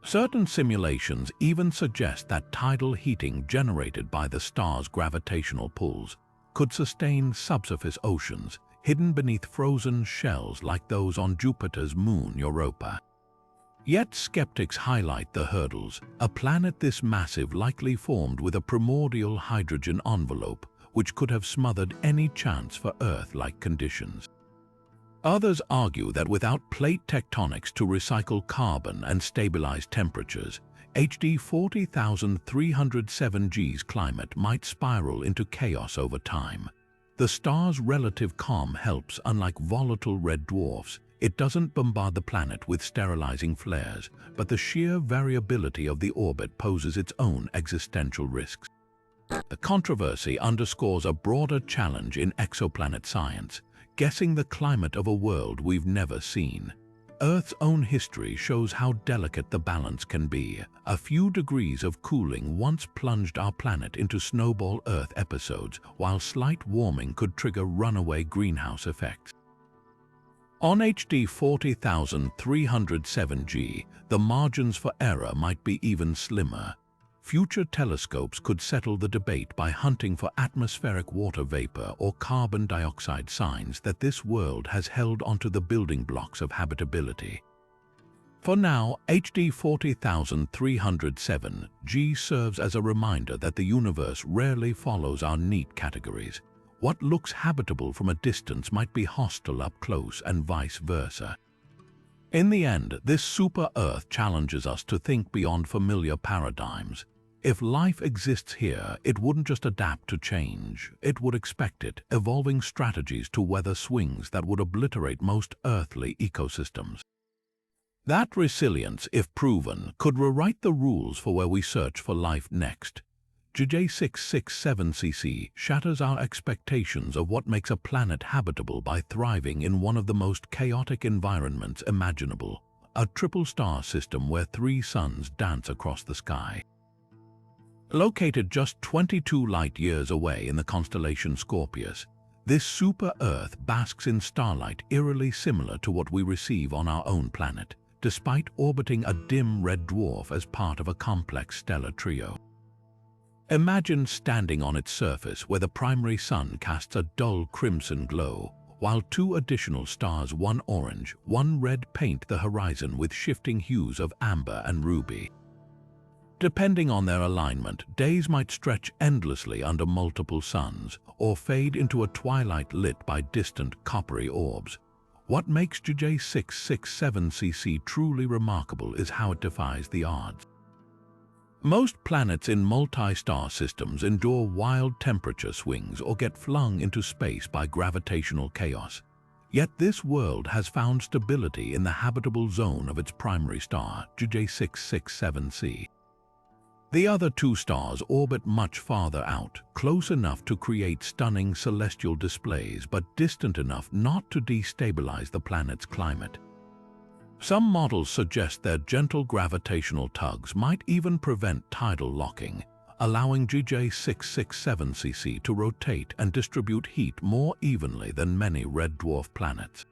Certain simulations even suggest that tidal heating generated by the star's gravitational pulls could sustain subsurface oceans, hidden beneath frozen shells like those on Jupiter's moon Europa. Yet skeptics highlight the hurdles. A planet this massive likely formed with a primordial hydrogen envelope, which could have smothered any chance for Earth-like conditions. Others argue that without plate tectonics to recycle carbon and stabilize temperatures, HD 40307G's climate might spiral into chaos over time. The star's relative calm helps. Unlike volatile red dwarfs, it doesn't bombard the planet with sterilizing flares, but the sheer variability of the orbit poses its own existential risks. The controversy underscores a broader challenge in exoplanet science, guessing the climate of a world we've never seen. Earth's own history shows how delicate the balance can be. A few degrees of cooling once plunged our planet into snowball Earth episodes, while slight warming could trigger runaway greenhouse effects. On HD 40307G, the margins for error might be even slimmer. Future telescopes could settle the debate by hunting for atmospheric water vapor or carbon dioxide signs that this world has held onto the building blocks of habitability. For now, HD 40307G serves as a reminder that the universe rarely follows our neat categories. What looks habitable from a distance might be hostile up close and vice versa. In the end, this super-Earth challenges us to think beyond familiar paradigms. If life exists here, it wouldn't just adapt to change, it would expect it, evolving strategies to weather swings that would obliterate most earthly ecosystems. That resilience, if proven, could rewrite the rules for where we search for life next. JJ667cc shatters our expectations of what makes a planet habitable by thriving in one of the most chaotic environments imaginable, a triple star system where 3 suns dance across the sky. Located just 22 light-years away in the constellation Scorpius, this super-Earth basks in starlight eerily similar to what we receive on our own planet, despite orbiting a dim red dwarf as part of a complex stellar trio. Imagine standing on its surface where the primary sun casts a dull crimson glow, while 2 additional stars, one orange, one red, paint the horizon with shifting hues of amber and ruby. Depending on their alignment, days might stretch endlessly under multiple suns, or fade into a twilight lit by distant coppery orbs. What makes JJ667cc truly remarkable is how it defies the odds. Most planets in multi-star systems endure wild temperature swings or get flung into space by gravitational chaos. Yet this world has found stability in the habitable zone of its primary star, JJ667c. The other 2 stars orbit much farther out, close enough to create stunning celestial displays but distant enough not to destabilize the planet's climate. Some models suggest their gentle gravitational tugs might even prevent tidal locking, allowing JJ667cc to rotate and distribute heat more evenly than many red dwarf planets.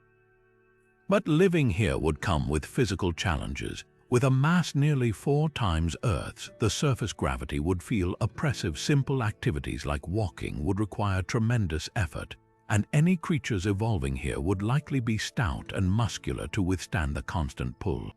But living here would come with physical challenges. With a mass nearly 4 times Earth's, the surface gravity would feel oppressive. Simple activities like walking would require tremendous effort, and any creatures evolving here would likely be stout and muscular to withstand the constant pull.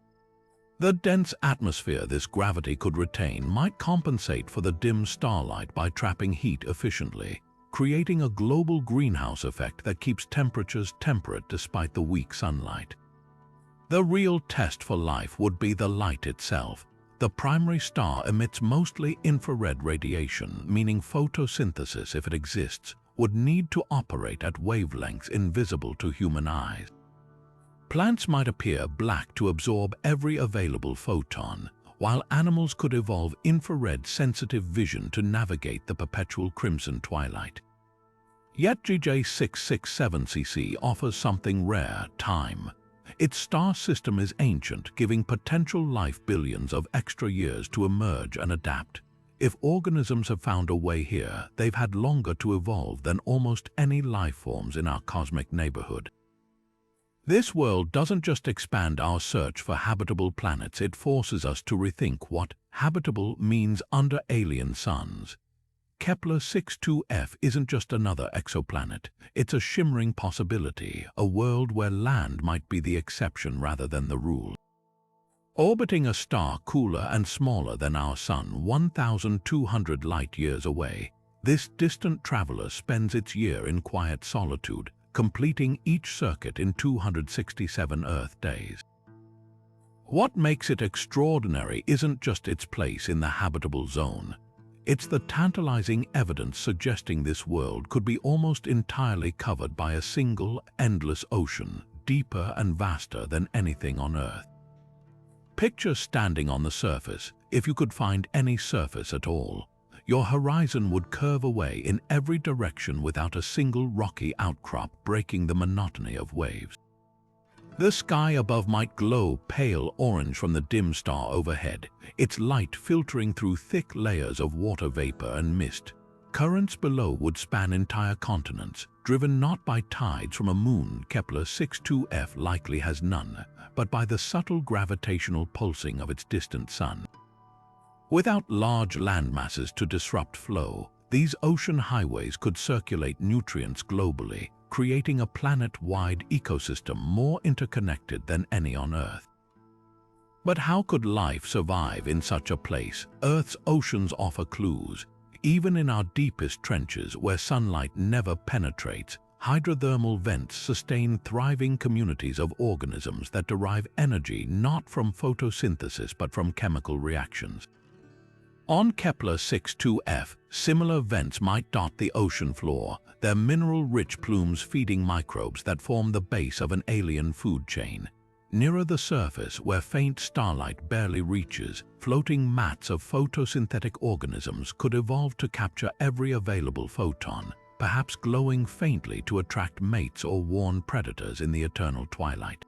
The dense atmosphere this gravity could retain might compensate for the dim starlight by trapping heat efficiently, creating a global greenhouse effect that keeps temperatures temperate despite the weak sunlight. The real test for life would be the light itself. The primary star emits mostly infrared radiation, meaning photosynthesis, if it exists, would need to operate at wavelengths invisible to human eyes. Plants might appear black to absorb every available photon, while animals could evolve infrared-sensitive vision to navigate the perpetual crimson twilight. Yet GJ667cc offers something rare: time. Its star system is ancient, giving potential life billions of extra years to emerge and adapt. If organisms have found a way here, they've had longer to evolve than almost any life forms in our cosmic neighborhood. This world doesn't just expand our search for habitable planets, it forces us to rethink what habitable means under alien suns. Kepler-452b isn't just another exoplanet, it's a shimmering possibility, a world where land might be the exception rather than the rule. Orbiting a star cooler and smaller than our Sun, 1,200 light-years away, this distant traveler spends its year in quiet solitude, completing each circuit in 267 Earth days. What makes it extraordinary isn't just its place in the habitable zone. It's the tantalizing evidence suggesting this world could be almost entirely covered by a single, endless ocean, deeper and vaster than anything on Earth. Picture standing on the surface, if you could find any surface at all. Your horizon would curve away in every direction without a single rocky outcrop breaking the monotony of waves. The sky above might glow pale orange from the dim star overhead, its light filtering through thick layers of water vapor and mist. Currents below would span entire continents, driven not by tides from a moon Kepler-452b likely has none, but by the subtle gravitational pulsing of its distant sun. Without large landmasses to disrupt flow, these ocean highways could circulate nutrients globally, creating a planet-wide ecosystem more interconnected than any on Earth. But how could life survive in such a place? Earth's oceans offer clues. Even in our deepest trenches, where sunlight never penetrates, hydrothermal vents sustain thriving communities of organisms that derive energy not from photosynthesis but from chemical reactions. On Kepler-452b, similar vents might dot the ocean floor, their mineral-rich plumes feeding microbes that form the base of an alien food chain. Nearer the surface, where faint starlight barely reaches, floating mats of photosynthetic organisms could evolve to capture every available photon, perhaps glowing faintly to attract mates or warn predators in the eternal twilight.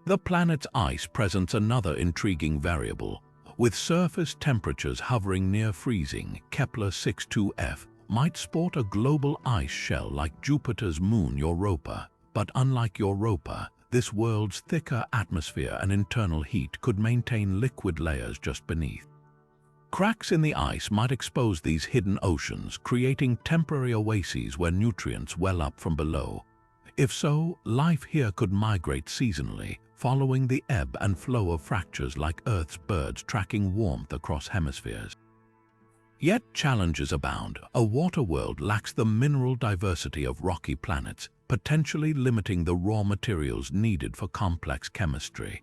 The planet's ice presents another intriguing variable. With surface temperatures hovering near freezing, Kepler-452b might sport a global ice shell like Jupiter's moon Europa. But unlike Europa, this world's thicker atmosphere and internal heat could maintain liquid layers just beneath. Cracks in the ice might expose these hidden oceans, creating temporary oases where nutrients well up from below. If so, life here could migrate seasonally, following the ebb and flow of fractures like Earth's birds tracking warmth across hemispheres. Yet challenges abound. A water world lacks the mineral diversity of rocky planets, potentially limiting the raw materials needed for complex chemistry.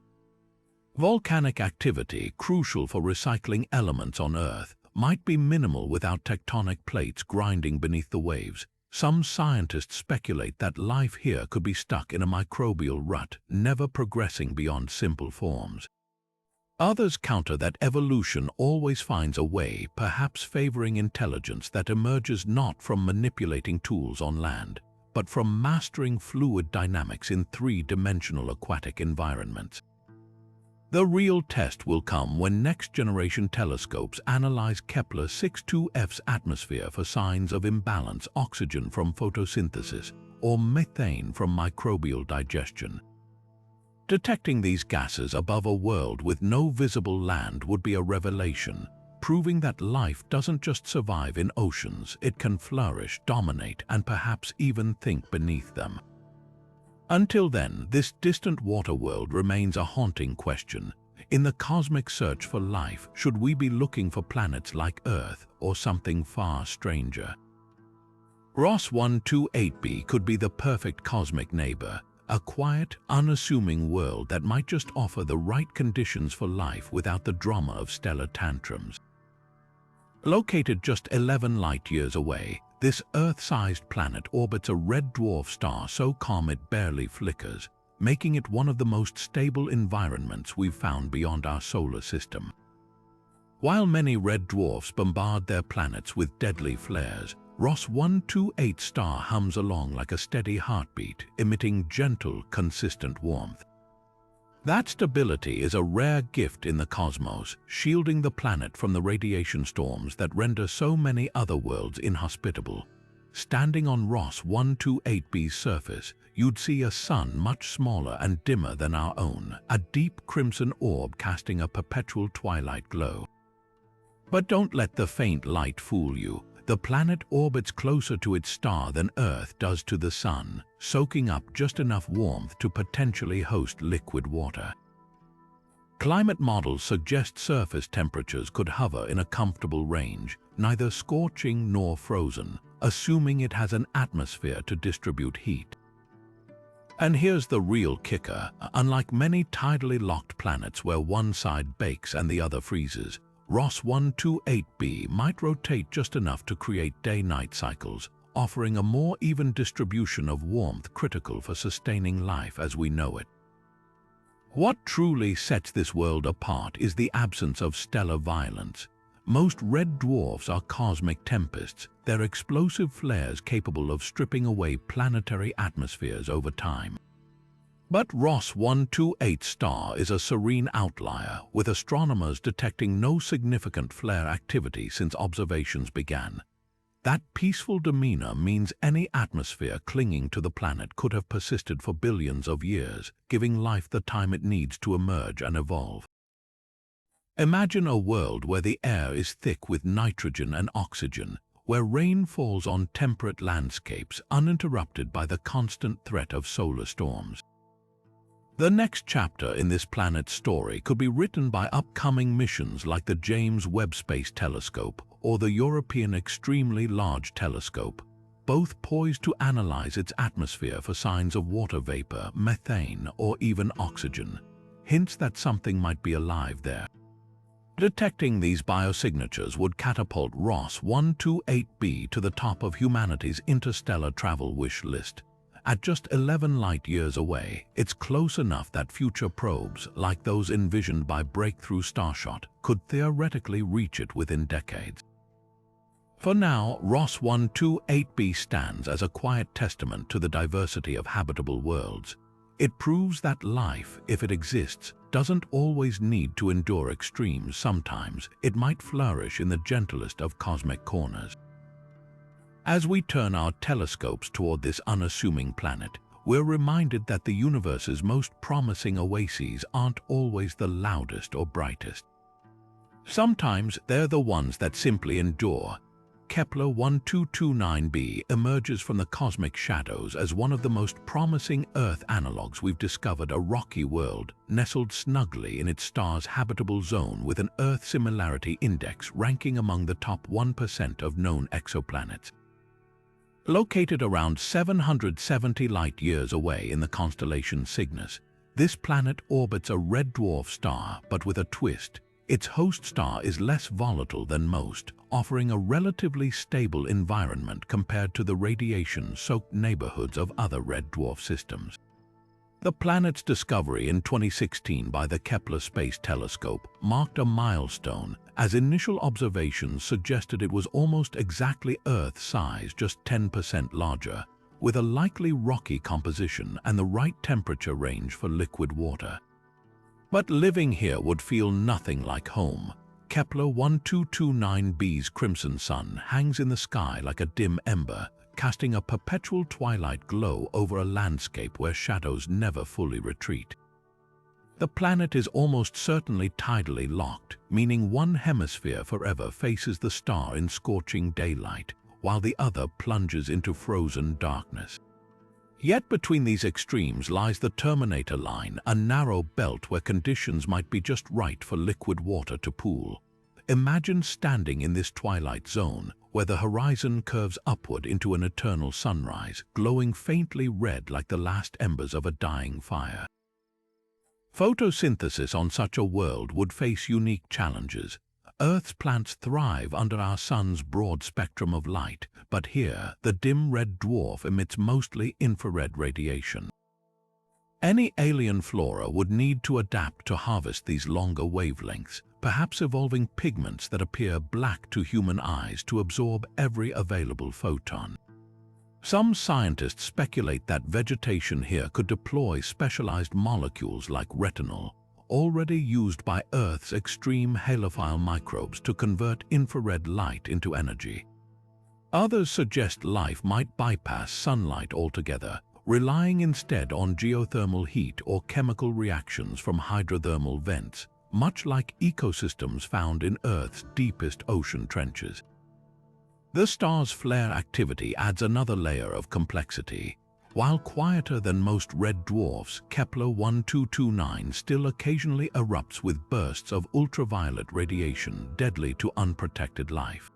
Volcanic activity, crucial for recycling elements on Earth, might be minimal without tectonic plates grinding beneath the waves. Some scientists speculate that life here could be stuck in a microbial rut, never progressing beyond simple forms. Others counter that evolution always finds a way, perhaps favoring intelligence that emerges not from manipulating tools on land, but from mastering fluid dynamics in three-dimensional aquatic environments. The real test will come when next-generation telescopes analyze Kepler-452b's atmosphere for signs of imbalance, oxygen from photosynthesis, or methane from microbial digestion. Detecting these gases above a world with no visible land would be a revelation, proving that life doesn't just survive in oceans, it can flourish, dominate, and perhaps even think beneath them. Until then, this distant water world remains a haunting question. In the cosmic search for life, should we be looking for planets like Earth or something far stranger? Ross 128b could be the perfect cosmic neighbor, a quiet, unassuming world that might just offer the right conditions for life without the drama of stellar tantrums. Located just 11 light-years away, this Earth-sized planet orbits a red dwarf star so calm it barely flickers, making it one of the most stable environments we've found beyond our solar system. While many red dwarfs bombard their planets with deadly flares, Ross 128 star hums along like a steady heartbeat, emitting gentle, consistent warmth. That stability is a rare gift in the cosmos, shielding the planet from the radiation storms that render so many other worlds inhospitable. Standing on Ross 128b's surface, you'd see a sun much smaller and dimmer than our own, a deep crimson orb casting a perpetual twilight glow. But don't let the faint light fool you. The planet orbits closer to its star than Earth does to the Sun, soaking up just enough warmth to potentially host liquid water. Climate models suggest surface temperatures could hover in a comfortable range, neither scorching nor frozen, assuming it has an atmosphere to distribute heat. And here's the real kicker. Unlike many tidally locked planets where one side bakes and the other freezes, Ross 128b might rotate just enough to create day-night cycles, offering a more even distribution of warmth critical for sustaining life as we know it. What truly sets this world apart is the absence of stellar violence. Most red dwarfs are cosmic tempests, their explosive flares capable of stripping away planetary atmospheres over time. But Ross 128 star is a serene outlier, with astronomers detecting no significant flare activity since observations began. That peaceful demeanor means any atmosphere clinging to the planet could have persisted for billions of years, giving life the time it needs to emerge and evolve. Imagine a world where the air is thick with nitrogen and oxygen, where rain falls on temperate landscapes uninterrupted by the constant threat of solar storms. The next chapter in this planet's story could be written by upcoming missions like the James Webb Space Telescope or the European Extremely Large Telescope, both poised to analyze its atmosphere for signs of water vapor, methane, or even oxygen, hints that something might be alive there. Detecting these biosignatures would catapult Ross 128b to the top of humanity's interstellar travel wish list. At just 11 light-years away, it's close enough that future probes, like those envisioned by Breakthrough Starshot, could theoretically reach it within decades. For now, Ross 128b stands as a quiet testament to the diversity of habitable worlds. It proves that life, if it exists, doesn't always need to endure extremes. Sometimes it might flourish in the gentlest of cosmic corners. As we turn our telescopes toward this unassuming planet, we're reminded that the universe's most promising oases aren't always the loudest or brightest. Sometimes they're the ones that simply endure. Kepler-452b emerges from the cosmic shadows as one of the most promising Earth analogues we've discovered, a rocky world nestled snugly in its star's habitable zone with an Earth similarity index ranking among the top 1% of known exoplanets. Located around 770 light-years away in the constellation Cygnus, this planet orbits a red dwarf star, but with a twist. Its host star is less volatile than most, offering a relatively stable environment compared to the radiation-soaked neighborhoods of other red dwarf systems. The planet's discovery in 2016 by the Kepler Space Telescope marked a milestone, as initial observations suggested it was almost exactly Earth-size, just 10% larger, with a likely rocky composition and the right temperature range for liquid water. But living here would feel nothing like home. Kepler-452b's crimson sun hangs in the sky like a dim ember, casting a perpetual twilight glow over a landscape where shadows never fully retreat. The planet is almost certainly tidally locked, meaning one hemisphere forever faces the star in scorching daylight, while the other plunges into frozen darkness. Yet between these extremes lies the Terminator line, a narrow belt where conditions might be just right for liquid water to pool. Imagine standing in this twilight zone, where the horizon curves upward into an eternal sunrise, glowing faintly red like the last embers of a dying fire. Photosynthesis on such a world would face unique challenges. Earth's plants thrive under our sun's broad spectrum of light, but here the dim red dwarf emits mostly infrared radiation. Any alien flora would need to adapt to harvest these longer wavelengths, perhaps evolving pigments that appear black to human eyes to absorb every available photon. Some scientists speculate that vegetation here could deploy specialized molecules like retinol, already used by Earth's extreme halophile microbes to convert infrared light into energy. Others suggest life might bypass sunlight altogether, relying instead on geothermal heat or chemical reactions from hydrothermal vents, much like ecosystems found in Earth's deepest ocean trenches. The star's flare activity adds another layer of complexity. While quieter than most red dwarfs, Kepler-452b still occasionally erupts with bursts of ultraviolet radiation deadly to unprotected life.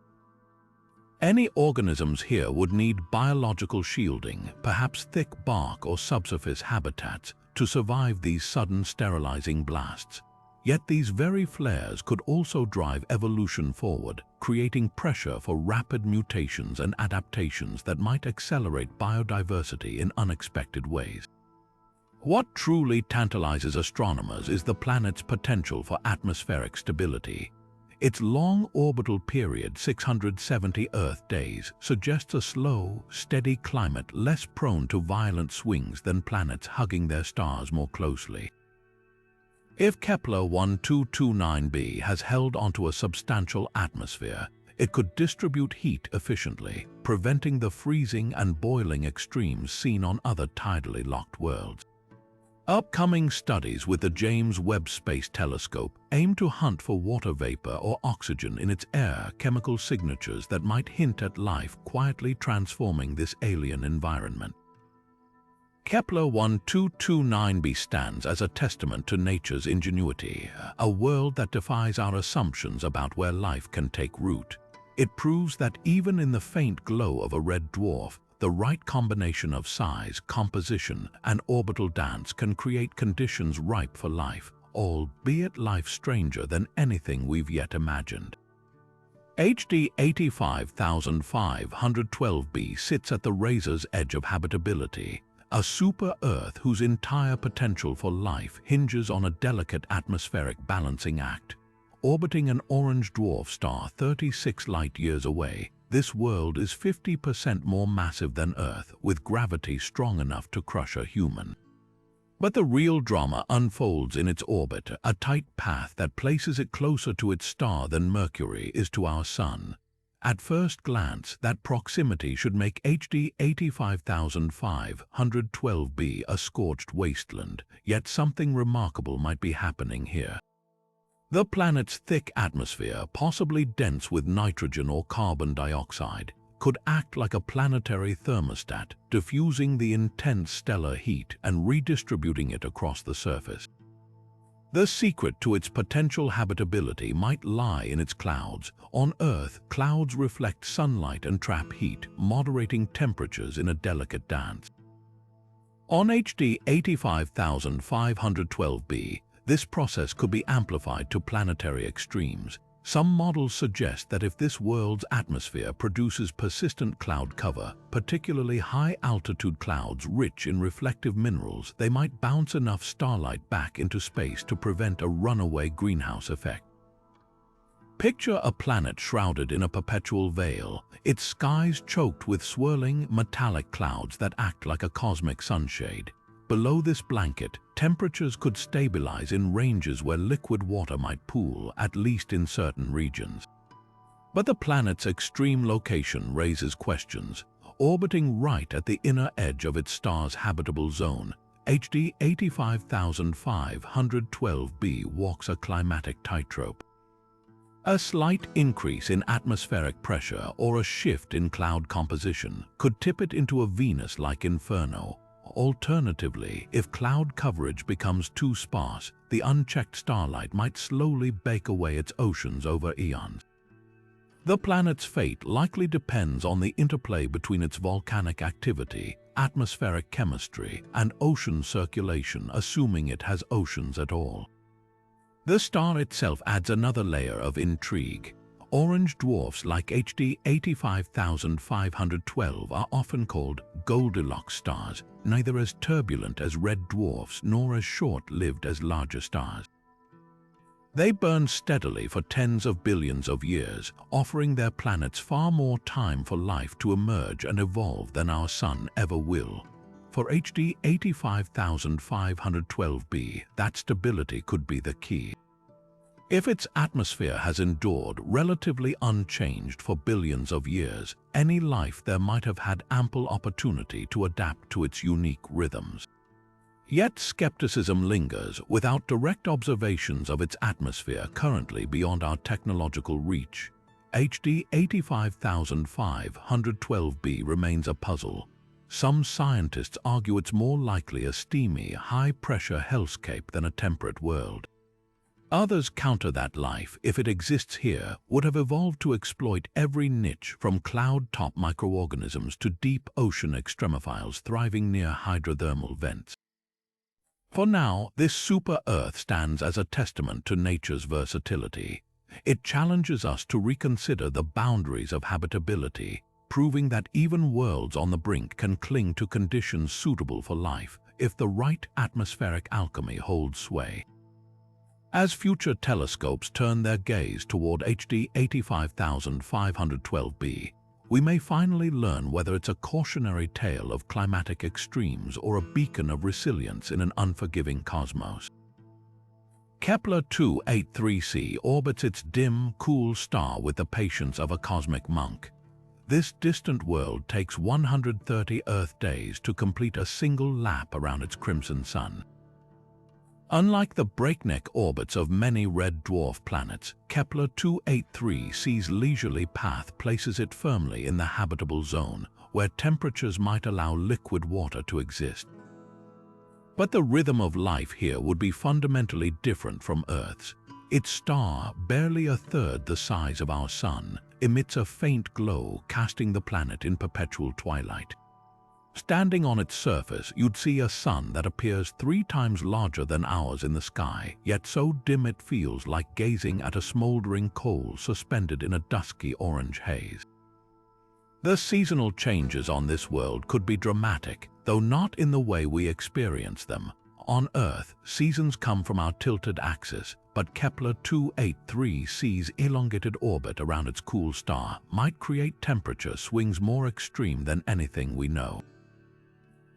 Any organisms here would need biological shielding, perhaps thick bark or subsurface habitats, to survive these sudden sterilizing blasts. Yet these very flares could also drive evolution forward, creating pressure for rapid mutations and adaptations that might accelerate biodiversity in unexpected ways. What truly tantalizes astronomers is the planet's potential for atmospheric stability. Its long orbital period, 670 Earth days, suggests a slow, steady climate less prone to violent swings than planets hugging their stars more closely. If Kepler-452b has held onto a substantial atmosphere, it could distribute heat efficiently, preventing the freezing and boiling extremes seen on other tidally locked worlds. Upcoming studies with the James Webb Space Telescope aim to hunt for water vapor or oxygen in its air, chemical signatures that might hint at life quietly transforming this alien environment. Kepler-452b stands as a testament to nature's ingenuity, a world that defies our assumptions about where life can take root. It proves that even in the faint glow of a red dwarf, the right combination of size, composition, and orbital dance can create conditions ripe for life, albeit life stranger than anything we've yet imagined. HD 85512b sits at the razor's edge of habitability, a super-Earth whose entire potential for life hinges on a delicate atmospheric balancing act. Orbiting an orange dwarf star 36 light-years away, this world is 50% more massive than Earth, with gravity strong enough to crush a human. But the real drama unfolds in its orbit, a tight path that places it closer to its star than Mercury is to our Sun. At first glance, that proximity should make HD 85512b a scorched wasteland, yet something remarkable might be happening here. The planet's thick atmosphere, possibly dense with nitrogen or carbon dioxide, could act like a planetary thermostat, diffusing the intense stellar heat and redistributing it across the surface. The secret to its potential habitability might lie in its clouds. On Earth, clouds reflect sunlight and trap heat, moderating temperatures in a delicate dance. On HD 85512b, this process could be amplified to planetary extremes. Some models suggest that if this world's atmosphere produces persistent cloud cover, particularly high-altitude clouds rich in reflective minerals, they might bounce enough starlight back into space to prevent a runaway greenhouse effect. Picture a planet shrouded in a perpetual veil, its skies choked with swirling, metallic clouds that act like a cosmic sunshade. Below this blanket, temperatures could stabilize in ranges where liquid water might pool, at least in certain regions. But the planet's extreme location raises questions. Orbiting right at the inner edge of its star's habitable zone, HD 85512b walks a climatic tightrope. A slight increase in atmospheric pressure or a shift in cloud composition could tip it into a Venus-like inferno. Alternatively, if cloud coverage becomes too sparse, the unchecked starlight might slowly bake away its oceans over eons. The planet's fate likely depends on the interplay between its volcanic activity, atmospheric chemistry, and ocean circulation, assuming it has oceans at all. The star itself adds another layer of intrigue. Orange dwarfs like HD 85512 are often called Goldilocks stars, neither as turbulent as red dwarfs nor as short-lived as larger stars. They burn steadily for tens of billions of years, offering their planets far more time for life to emerge and evolve than our Sun ever will. For HD 85512b, that stability could be the key. If its atmosphere has endured relatively unchanged for billions of years, any life there might have had ample opportunity to adapt to its unique rhythms. Yet skepticism lingers without direct observations of its atmosphere currently beyond our technological reach. HD 85512b remains a puzzle. Some scientists argue it's more likely a steamy, high-pressure hellscape than a temperate world. Others counter that life, if it exists here, would have evolved to exploit every niche from cloud-top microorganisms to deep ocean extremophiles thriving near hydrothermal vents. For now, this super-Earth stands as a testament to nature's versatility. It challenges us to reconsider the boundaries of habitability, proving that even worlds on the brink can cling to conditions suitable for life if the right atmospheric alchemy holds sway. As future telescopes turn their gaze toward HD 85512b, we may finally learn whether it's a cautionary tale of climatic extremes or a beacon of resilience in an unforgiving cosmos. Kepler-452b orbits its dim, cool star with the patience of a cosmic monk. This distant world takes 130 Earth days to complete a single lap around its crimson sun. Unlike the breakneck orbits of many red dwarf planets, Kepler-452b's leisurely path places it firmly in the habitable zone, where temperatures might allow liquid water to exist. But the rhythm of life here would be fundamentally different from Earth's. Its star, barely a third the size of our Sun, emits a faint glow, casting the planet in perpetual twilight. Standing on its surface, you'd see a sun that appears 3 times larger than ours in the sky, yet so dim it feels like gazing at a smoldering coal suspended in a dusky orange haze. The seasonal changes on this world could be dramatic, though not in the way we experience them. On Earth, seasons come from our tilted axis, but Kepler-452b's elongated orbit around its cool star might create temperature swings more extreme than anything we know.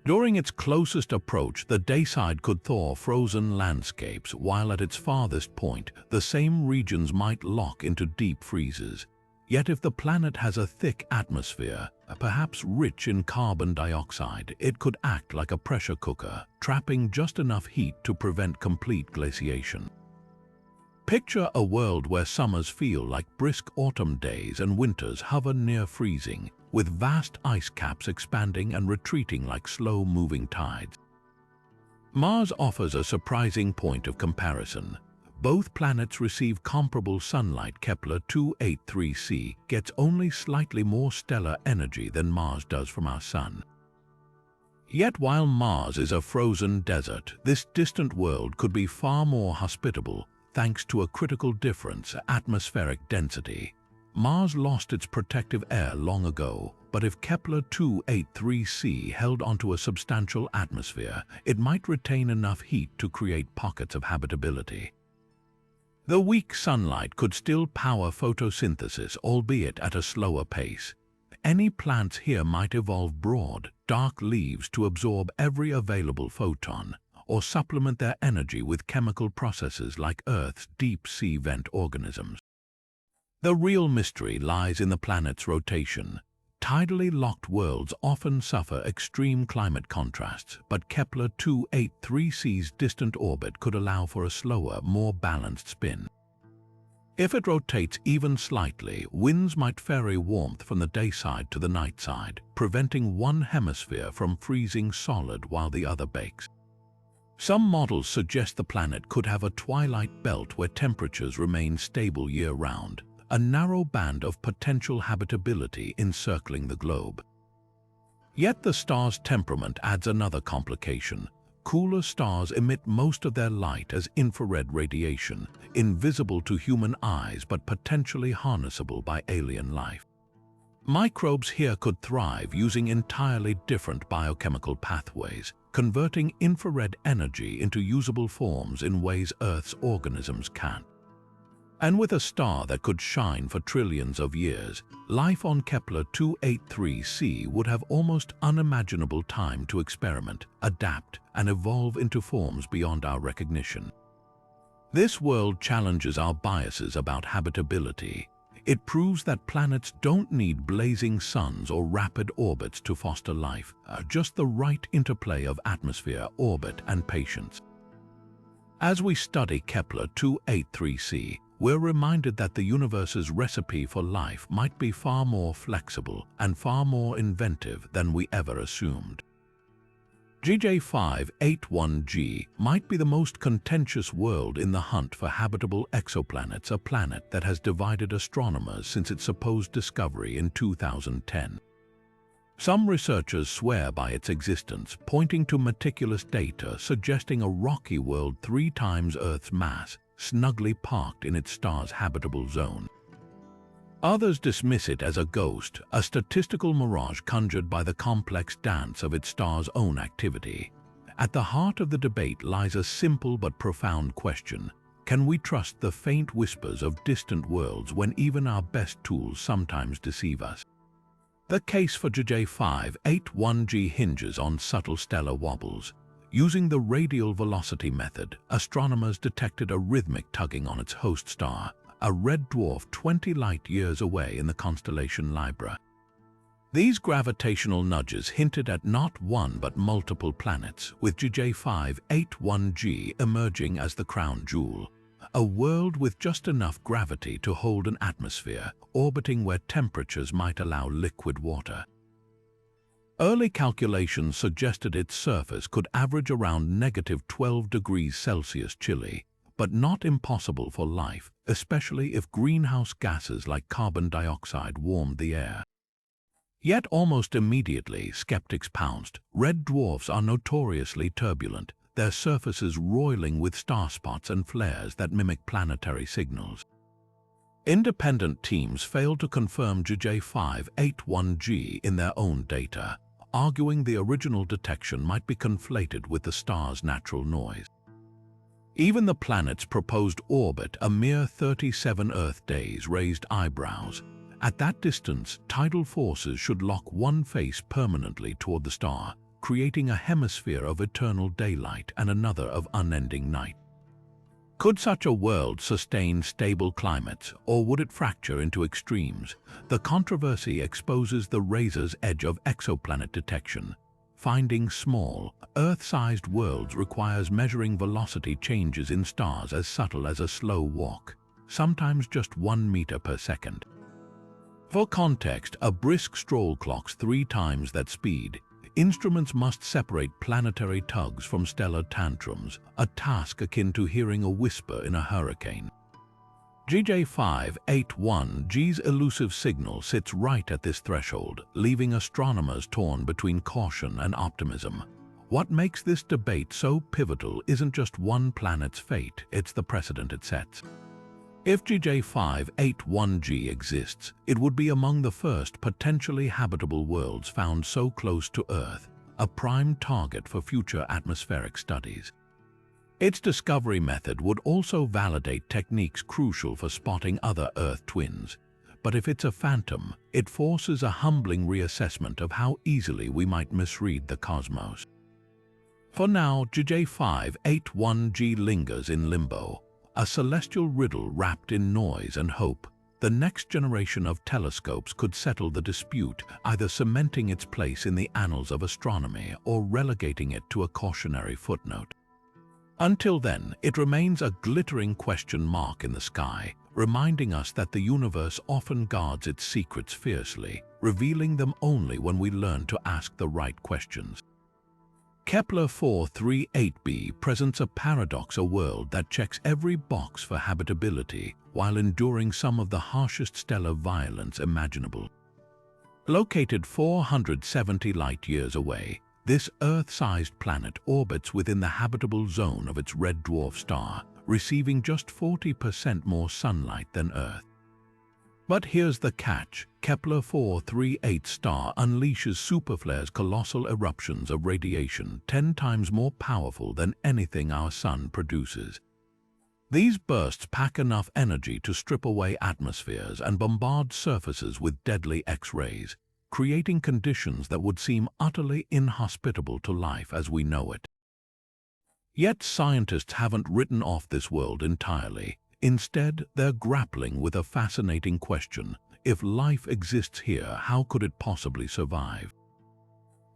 During its closest approach, the dayside could thaw frozen landscapes, while at its farthest point, the same regions might lock into deep freezes. Yet if the planet has a thick atmosphere, perhaps rich in carbon dioxide, it could act like a pressure cooker, trapping just enough heat to prevent complete glaciation. Picture a world where summers feel like brisk autumn days and winters hover near freezing, with vast ice caps expanding and retreating like slow-moving tides. Mars offers a surprising point of comparison. Both planets receive comparable sunlight. Kepler-452b gets only slightly more stellar energy than Mars does from our Sun. Yet while Mars is a frozen desert, this distant world could be far more hospitable, thanks to a critical difference: atmospheric density. Mars lost its protective air long ago, but if Kepler-452b held onto a substantial atmosphere, it might retain enough heat to create pockets of habitability. The weak sunlight could still power photosynthesis, albeit at a slower pace. Any plants here might evolve broad, dark leaves to absorb every available photon, or supplement their energy with chemical processes like Earth's deep-sea vent organisms. The real mystery lies in the planet's rotation. Tidally locked worlds often suffer extreme climate contrasts, but Kepler-452b's distant orbit could allow for a slower, more balanced spin. If it rotates even slightly, winds might ferry warmth from the day side to the night side, preventing one hemisphere from freezing solid while the other bakes. Some models suggest the planet could have a twilight belt where temperatures remain stable year-round, a narrow band of potential habitability encircling the globe. Yet the star's temperament adds another complication. Cooler stars emit most of their light as infrared radiation, invisible to human eyes but potentially harnessable by alien life. Microbes here could thrive using entirely different biochemical pathways, converting infrared energy into usable forms in ways Earth's organisms can't. And with a star that could shine for trillions of years, life on Kepler-452b would have almost unimaginable time to experiment, adapt, and evolve into forms beyond our recognition. This world challenges our biases about habitability. It proves that planets don't need blazing suns or rapid orbits to foster life, just the right interplay of atmosphere, orbit, and patience. As we study Kepler-452b, we're reminded that the universe's recipe for life might be far more flexible and far more inventive than we ever assumed. GJ581g might be the most contentious world in the hunt for habitable exoplanets, a planet that has divided astronomers since its supposed discovery in 2010. Some researchers swear by its existence, pointing to meticulous data suggesting a rocky world 3 times Earth's mass, snugly parked in its star's habitable zone. Others dismiss it as a ghost, a statistical mirage conjured by the complex dance of its star's own activity. At the heart of the debate lies a simple but profound question. Can we trust the faint whispers of distant worlds when even our best tools sometimes deceive us? The case for GJ581g hinges on subtle stellar wobbles. Using the radial velocity method, astronomers detected a rhythmic tugging on its host star, a red dwarf 20 light-years away in the constellation Libra. These gravitational nudges hinted at not one but multiple planets, with GJ581g emerging as the crown jewel, a world with just enough gravity to hold an atmosphere, orbiting where temperatures might allow liquid water. Early calculations suggested its surface could average around -12°C chilly, but not impossible for life, especially if greenhouse gases like carbon dioxide warmed the air. Yet almost immediately, skeptics pounced. Red dwarfs are notoriously turbulent, their surfaces roiling with star spots and flares that mimic planetary signals. Independent teams failed to confirm GJ581g in their own data, arguing the original detection might be conflated with the star's natural noise. Even the planet's proposed orbit, a mere 37 Earth days, raised eyebrows. At that distance, tidal forces should lock one face permanently toward the star, creating a hemisphere of eternal daylight and another of unending night. Could such a world sustain stable climates, or would it fracture into extremes? The controversy exposes the razor's edge of exoplanet detection. Finding small, Earth-sized worlds requires measuring velocity changes in stars as subtle as a slow walk, sometimes just 1 meter per second. For context, a brisk stroll clocks 3 times that speed. Instruments must separate planetary tugs from stellar tantrums, a task akin to hearing a whisper in a hurricane. GJ581g's elusive signal sits right at this threshold, leaving astronomers torn between caution and optimism. What makes this debate so pivotal isn't just one planet's fate, it's the precedent it sets. If GJ581g exists, it would be among the first potentially habitable worlds found so close to Earth, a prime target for future atmospheric studies. Its discovery method would also validate techniques crucial for spotting other Earth twins. But if it's a phantom, it forces a humbling reassessment of how easily we might misread the cosmos. For now, GJ581g lingers in limbo, a celestial riddle wrapped in noise and hope. the next generation of telescopes could settle the dispute, either cementing its place in the annals of astronomy or relegating it to a cautionary footnote. Until then, it remains a glittering question mark in the sky, reminding us that the universe often guards its secrets fiercely, revealing them only when we learn to ask the right questions. Kepler-452b presents a paradox, a world that checks every box for habitability while enduring some of the harshest stellar violence imaginable. Located 470 light-years away, this Earth-sized planet orbits within the habitable zone of its red dwarf star, receiving just 40% more sunlight than Earth. But here's the catch: Kepler-452 star unleashes superflares, colossal eruptions of radiation 10 times more powerful than anything our Sun produces. These bursts pack enough energy to strip away atmospheres and bombard surfaces with deadly X-rays, creating conditions that would seem utterly inhospitable to life as we know it. Yet scientists haven't written off this world entirely. Instead, they're grappling with a fascinating question: if life exists here, how could it possibly survive?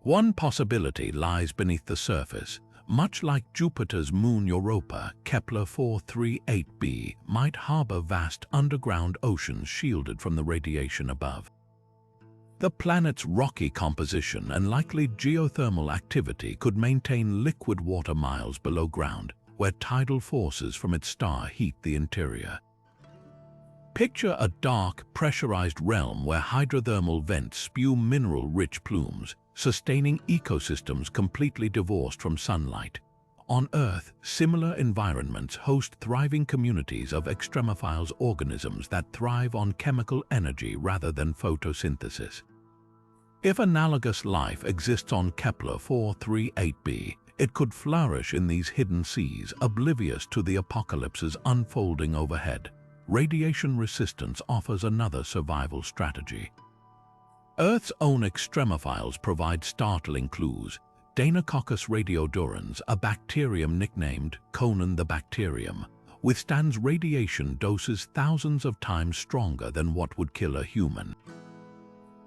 One possibility lies beneath the surface. Much like Jupiter's moon Europa, Kepler-452b might harbor vast underground oceans shielded from the radiation above. The planet's rocky composition and likely geothermal activity could maintain liquid water miles below ground, where tidal forces from its star heat the interior. Picture a dark, pressurized realm where hydrothermal vents spew mineral-rich plumes, sustaining ecosystems completely divorced from sunlight. On Earth, similar environments host thriving communities of extremophiles, organisms that thrive on chemical energy rather than photosynthesis. If analogous life exists on Kepler-452b, it could flourish in these hidden seas, oblivious to the apocalypses unfolding overhead. Radiation resistance offers another survival strategy. Earth's own extremophiles provide startling clues. Deinococcus radiodurans, a bacterium nicknamed Conan the Bacterium, withstands radiation doses thousands of times stronger than what would kill a human.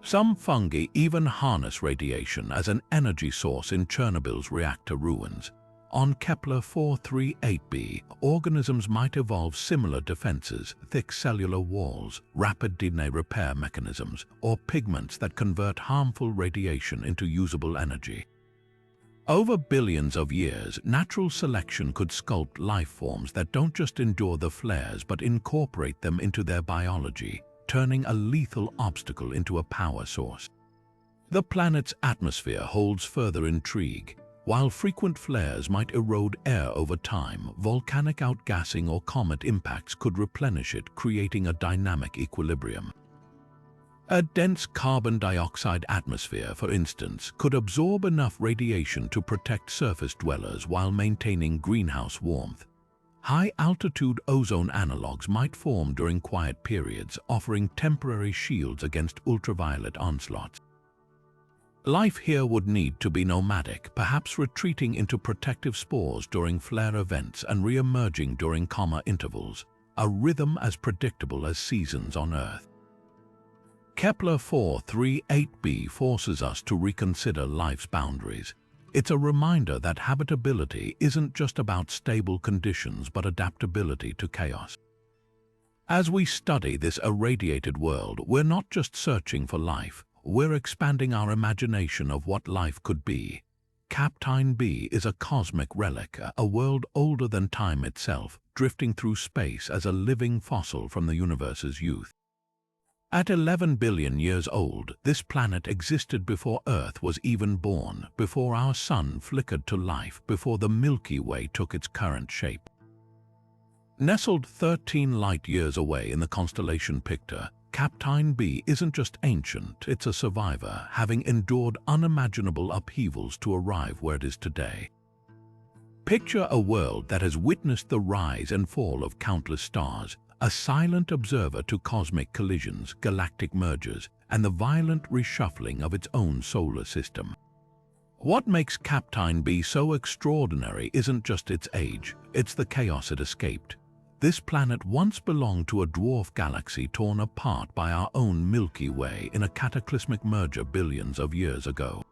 Some fungi even harness radiation as an energy source in Chernobyl's reactor ruins. On Kepler-452b, organisms might evolve similar defenses: thick cellular walls, rapid DNA repair mechanisms, or pigments that convert harmful radiation into usable energy. Over billions of years, natural selection could sculpt life forms that don't just endure the flares but incorporate them into their biology, turning a lethal obstacle into a power source. The planet's atmosphere holds further intrigue. While frequent flares might erode air over time, volcanic outgassing or comet impacts could replenish it, creating a dynamic equilibrium. A dense carbon dioxide atmosphere, for instance, could absorb enough radiation to protect surface dwellers while maintaining greenhouse warmth. High-altitude ozone analogs might form during quiet periods, offering temporary shields against ultraviolet onslaughts. Life here would need to be nomadic, perhaps retreating into protective spores during flare events and re-emerging during comma intervals, a rhythm as predictable as seasons on Earth. Kepler-452b forces us to reconsider life's boundaries. It's a reminder that habitability isn't just about stable conditions but adaptability to chaos. As we study this irradiated world, we're not just searching for life, we're expanding our imagination of what life could be. Kapteyn b is a cosmic relic, a world older than time itself, drifting through space as a living fossil from the universe's youth. At 11 billion years old, this planet existed before Earth was even born, before our Sun flickered to life, before the Milky Way took its current shape. Nestled 13 light-years away in the constellation Pictor, Kapteyn b isn't just ancient, it's a survivor, having endured unimaginable upheavals to arrive where it is today. Picture a world that has witnessed the rise and fall of countless stars, a silent observer to cosmic collisions, galactic mergers, and the violent reshuffling of its own solar system. What makes Kapteyn b so extraordinary isn't just its age, it's the chaos it escaped. This planet once belonged to a dwarf galaxy torn apart by our own Milky Way in a cataclysmic merger billions of years ago.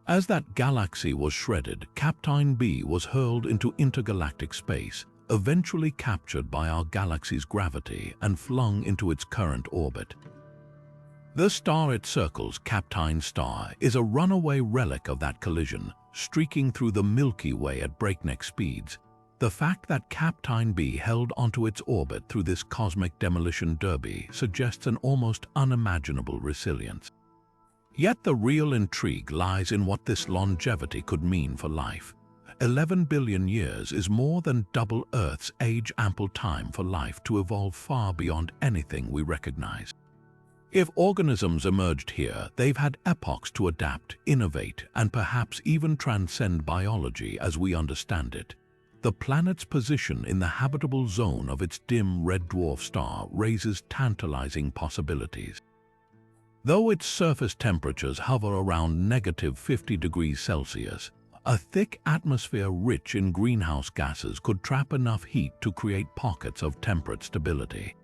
As that galaxy was shredded, Kapteyn b was hurled into intergalactic space, eventually captured by our galaxy's gravity and flung into its current orbit. The star it circles, Kapteyn star, is a runaway relic of that collision, streaking through the Milky Way at breakneck speeds. The fact that Kapteyn b held onto its orbit through this cosmic demolition derby suggests an almost unimaginable resilience. Yet the real intrigue lies in what this longevity could mean for life. 11 billion years is more than double Earth's age, ample time for life to evolve far beyond anything we recognize. If organisms emerged here, they've had epochs to adapt, innovate, and perhaps even transcend biology as we understand it. The planet's position in the habitable zone of its dim red dwarf star raises tantalizing possibilities. Though its surface temperatures hover around -50 degrees Celsius, a thick atmosphere rich in greenhouse gases could trap enough heat to create pockets of temperate stability.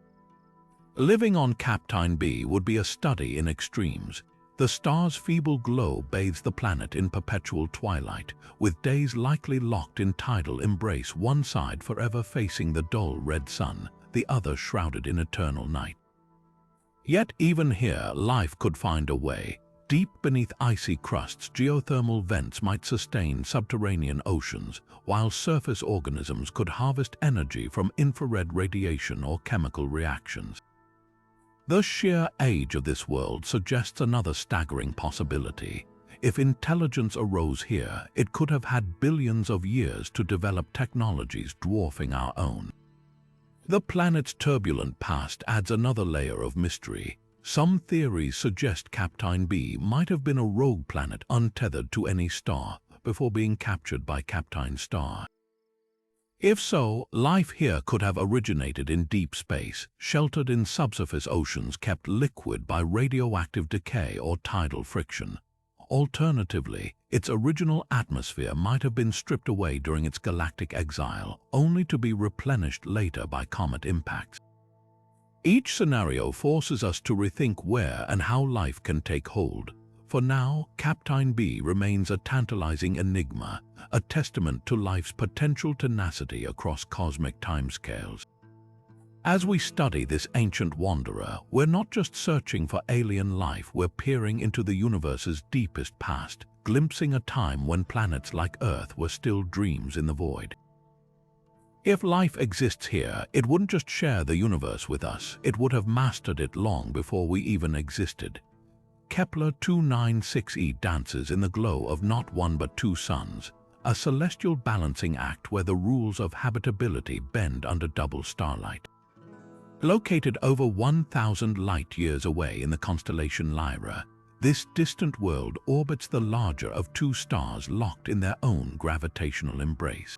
Living on Kapteyn b would be a study in extremes. The star's feeble glow bathes the planet in perpetual twilight, with days likely locked in tidal embrace, one side forever facing the dull red sun, the other shrouded in eternal night. Yet even here, life could find a way. Deep beneath icy crusts, geothermal vents might sustain subterranean oceans, while surface organisms could harvest energy from infrared radiation or chemical reactions. The sheer age of this world suggests another staggering possibility. If intelligence arose here, it could have had billions of years to develop technologies dwarfing our own. The planet's turbulent past adds another layer of mystery. Some theories suggest Kapteyn b might have been a rogue planet untethered to any star before being captured by Kapteyn star. If so, life here could have originated in deep space, sheltered in subsurface oceans kept liquid by radioactive decay or tidal friction. Alternatively, its original atmosphere might have been stripped away during its galactic exile, only to be replenished later by comet impacts. Each scenario forces us to rethink where and how life can take hold. For now, Kapteyn b remains a tantalizing enigma, a testament to life's potential tenacity across cosmic timescales. As we study this ancient wanderer, we're not just searching for alien life, we're peering into the universe's deepest past, glimpsing a time when planets like Earth were still dreams in the void. If life exists here, it wouldn't just share the universe with us, it would have mastered it long before we even existed. Kepler-452b dances in the glow of not one but two suns, a celestial balancing act where the rules of habitability bend under double starlight. Located over 1,000 light-years away in the constellation Lyra, this distant world orbits the larger of two stars locked in their own gravitational embrace.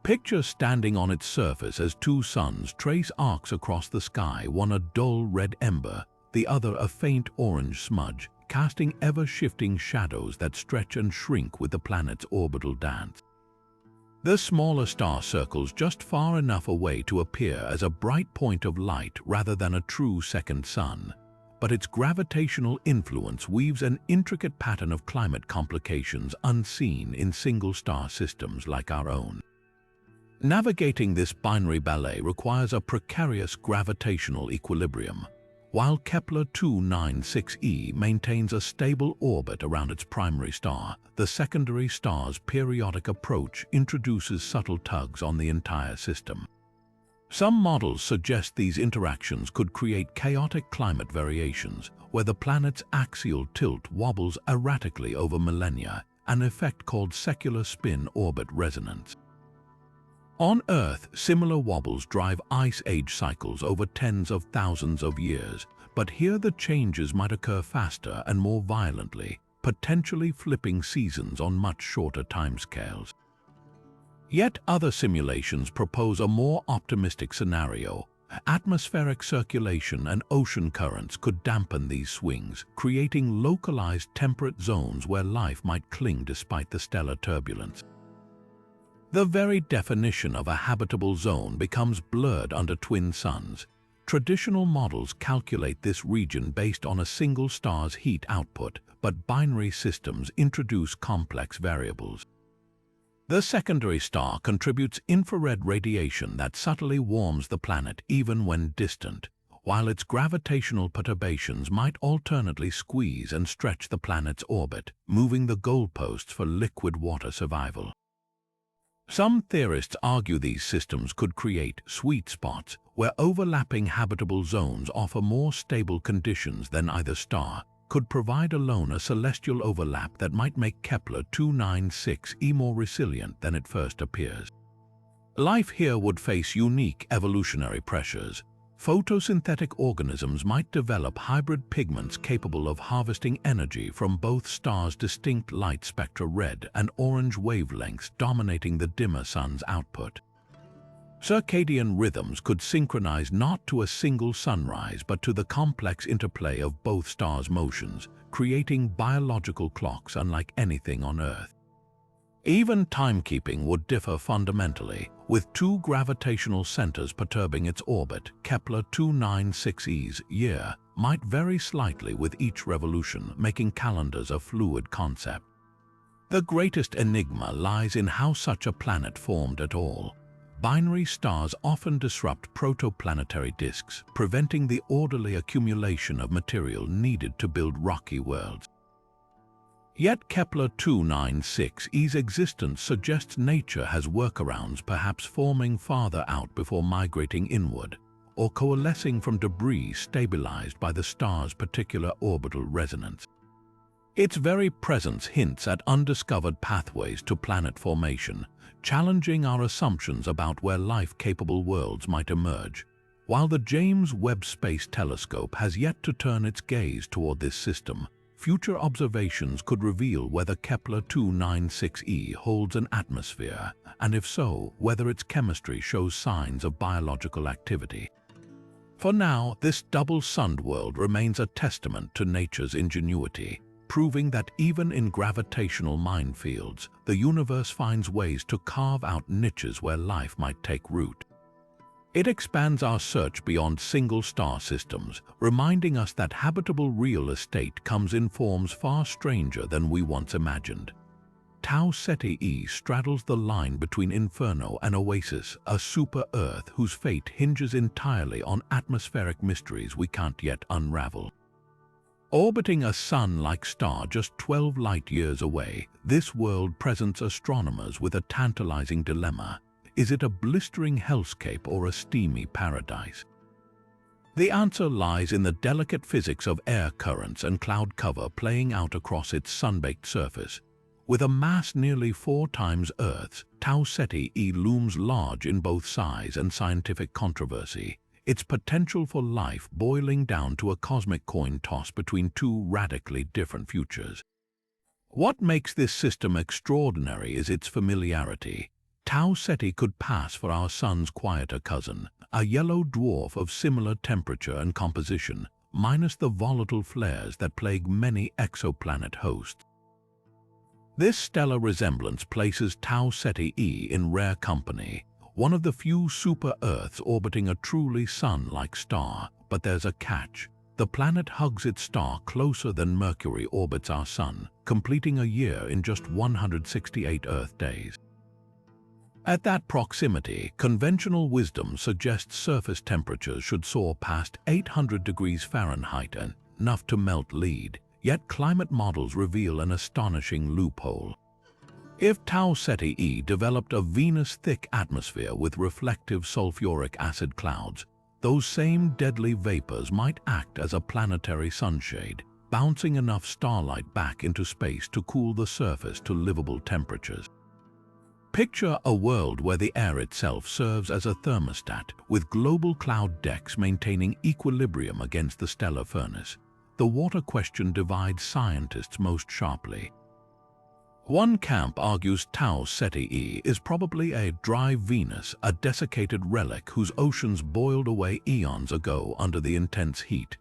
Picture standing on its surface as two suns trace arcs across the sky, one a dull red ember, the other a faint orange smudge, casting ever-shifting shadows that stretch and shrink with the planet's orbital dance. The smaller star circles just far enough away to appear as a bright point of light rather than a true second sun, but its gravitational influence weaves an intricate pattern of climate complications unseen in single-star systems like our own. Navigating this binary ballet requires a precarious gravitational equilibrium. While Kepler-452b maintains a stable orbit around its primary star, the secondary star's periodic approach introduces subtle tugs on the entire system. Some models suggest these interactions could create chaotic climate variations, where the planet's axial tilt wobbles erratically over millennia, an effect called secular spin-orbit resonance. On Earth, similar wobbles drive ice age cycles over tens of thousands of years, but here the changes might occur faster and more violently, potentially flipping seasons on much shorter timescales. Yet other simulations propose a more optimistic scenario. Atmospheric circulation and ocean currents could dampen these swings, creating localized temperate zones where life might cling despite the stellar turbulence. The very definition of a habitable zone becomes blurred under twin suns. Traditional models calculate this region based on a single star's heat output, but binary systems introduce complex variables. The secondary star contributes infrared radiation that subtly warms the planet even when distant, while its gravitational perturbations might alternately squeeze and stretch the planet's orbit, moving the goalposts for liquid water survival. Some theorists argue these systems could create sweet spots where overlapping habitable zones offer more stable conditions than either star, could provide alone a celestial overlap that might make Kepler-452b more resilient than it first appears. Life here would face unique evolutionary pressures. Photosynthetic organisms might develop hybrid pigments capable of harvesting energy from both stars' distinct light spectra, red and orange wavelengths dominating the dimmer sun's output. Circadian rhythms could synchronize not to a single sunrise but to the complex interplay of both stars' motions, creating biological clocks unlike anything on Earth. Even timekeeping would differ fundamentally, with two gravitational centers perturbing its orbit. Kepler-452b's year might vary slightly with each revolution, making calendars a fluid concept. The greatest enigma lies in how such a planet formed at all. Binary stars often disrupt protoplanetary disks, preventing the orderly accumulation of material needed to build rocky worlds. Yet Kepler-452b's existence suggests nature has workarounds, perhaps forming farther out before migrating inward, or coalescing from debris stabilized by the star's particular orbital resonance. Its very presence hints at undiscovered pathways to planet formation, challenging our assumptions about where life-capable worlds might emerge. While the James Webb Space Telescope has yet to turn its gaze toward this system, future observations could reveal whether Kepler-452b holds an atmosphere, and if so, whether its chemistry shows signs of biological activity. For now, this double-sunned world remains a testament to nature's ingenuity, proving that even in gravitational minefields, the universe finds ways to carve out niches where life might take root. It expands our search beyond single-star systems, reminding us that habitable real estate comes in forms far stranger than we once imagined. Tau Ceti straddles the line between inferno and oasis, a super-Earth whose fate hinges entirely on atmospheric mysteries we can't yet unravel. Orbiting a sun-like star just 12 light-years away, this world presents astronomers with a tantalizing dilemma. Is it a blistering hellscape or a steamy paradise? The answer lies in the delicate physics of air currents and cloud cover playing out across its sun-baked surface. With a mass nearly 4 times Earth's, Tau Ceti looms large in both size and scientific controversy, its potential for life boiling down to a cosmic coin toss between two radically different futures. What makes this system extraordinary is its familiarity. Tau Ceti could pass for our Sun's quieter cousin, a yellow dwarf of similar temperature and composition, minus the volatile flares that plague many exoplanet hosts. This stellar resemblance places Tau Ceti in rare company, one of the few super-Earths orbiting a truly sun-like star. But there's a catch. The planet hugs its star closer than Mercury orbits our Sun, completing a year in just 168 Earth days. At that proximity, conventional wisdom suggests surface temperatures should soar past 800 degrees Fahrenheit, enough to melt lead, yet climate models reveal an astonishing loophole. If Tau Ceti developed a Venus-thick atmosphere with reflective sulfuric acid clouds, those same deadly vapors might act as a planetary sunshade, bouncing enough starlight back into space to cool the surface to livable temperatures. Picture a world where the air itself serves as a thermostat, with global cloud decks maintaining equilibrium against the stellar furnace. The water question divides scientists most sharply. One camp argues Tau Ceti is probably a dry Venus, a desiccated relic whose oceans boiled away eons ago under the intense heat.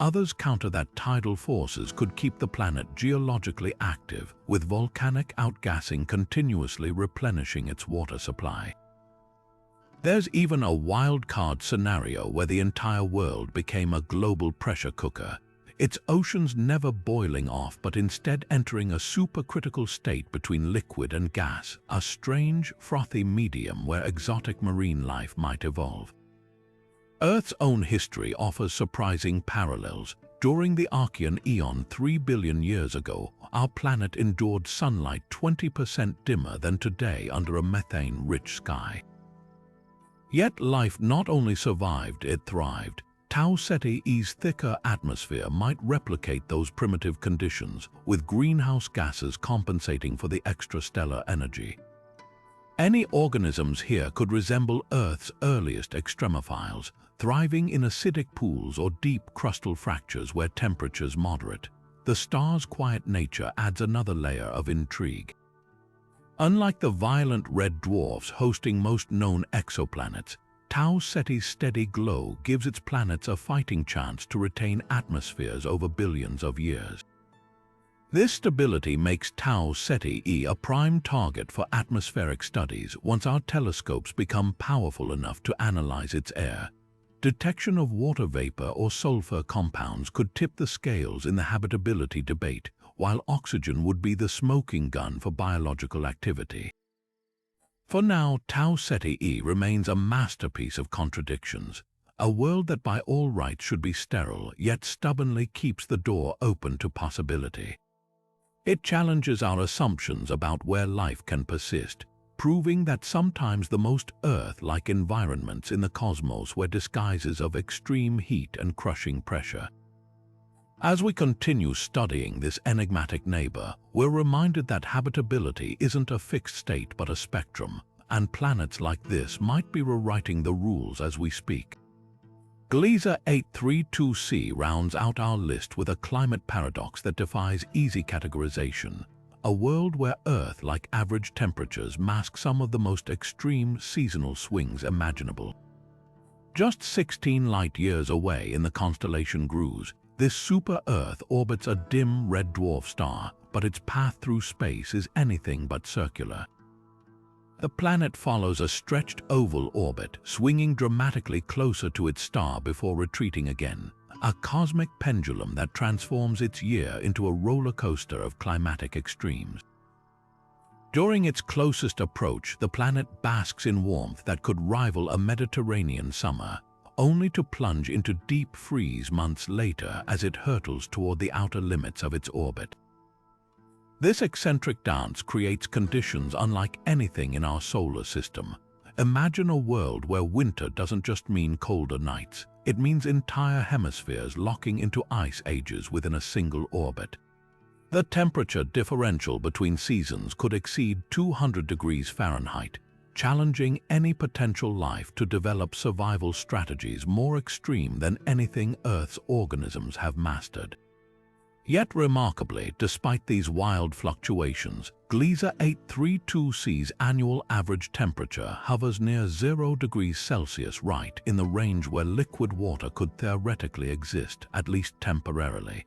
Others counter that tidal forces could keep the planet geologically active, with volcanic outgassing continuously replenishing its water supply. There's even a wild-card scenario where the entire world became a global pressure cooker, its oceans never boiling off but instead entering a supercritical state between liquid and gas, a strange, frothy medium where exotic marine life might evolve. Earth's own history offers surprising parallels. During the Archean eon 3 billion years ago, our planet endured sunlight 20% dimmer than today under a methane-rich sky. Yet life not only survived, it thrived. Tau Ceti's thicker atmosphere might replicate those primitive conditions, with greenhouse gases compensating for the extrastellar energy. Any organisms here could resemble Earth's earliest extremophiles, thriving in acidic pools or deep crustal fractures where temperatures moderate. The star's quiet nature adds another layer of intrigue. Unlike the violent red dwarfs hosting most known exoplanets, Tau Ceti's steady glow gives its planets a fighting chance to retain atmospheres over billions of years. This stability makes Tau Ceti a prime target for atmospheric studies once our telescopes become powerful enough to analyze its air. Detection of water vapor or sulfur compounds could tip the scales in the habitability debate, while oxygen would be the smoking gun for biological activity. For now, Tau Ceti remains a masterpiece of contradictions, a world that by all rights should be sterile, yet stubbornly keeps the door open to possibility. It challenges our assumptions about where life can persist, proving that sometimes the most Earth-like environments in the cosmos were disguises of extreme heat and crushing pressure. As we continue studying this enigmatic neighbor, we're reminded that habitability isn't a fixed state but a spectrum, and planets like this might be rewriting the rules as we speak. Gliese 832c rounds out our list with a climate paradox that defies easy categorization, a world where Earth-like average temperatures mask some of the most extreme seasonal swings imaginable. Just 16 light-years away in the constellation Grus, this super-Earth orbits a dim red dwarf star, but its path through space is anything but circular. The planet follows a stretched oval orbit, swinging dramatically closer to its star before retreating again, a cosmic pendulum that transforms its year into a roller coaster of climatic extremes. During its closest approach, the planet basks in warmth that could rival a Mediterranean summer, only to plunge into deep freeze months later as it hurtles toward the outer limits of its orbit. This eccentric dance creates conditions unlike anything in our solar system. Imagine a world where winter doesn't just mean colder nights, it means entire hemispheres locking into ice ages within a single orbit. The temperature differential between seasons could exceed 200 degrees Fahrenheit, challenging any potential life to develop survival strategies more extreme than anything Earth's organisms have mastered. Yet remarkably, despite these wild fluctuations, Gliese 832c's annual average temperature hovers near 0 degrees Celsius, right in the range where liquid water could theoretically exist, at least temporarily.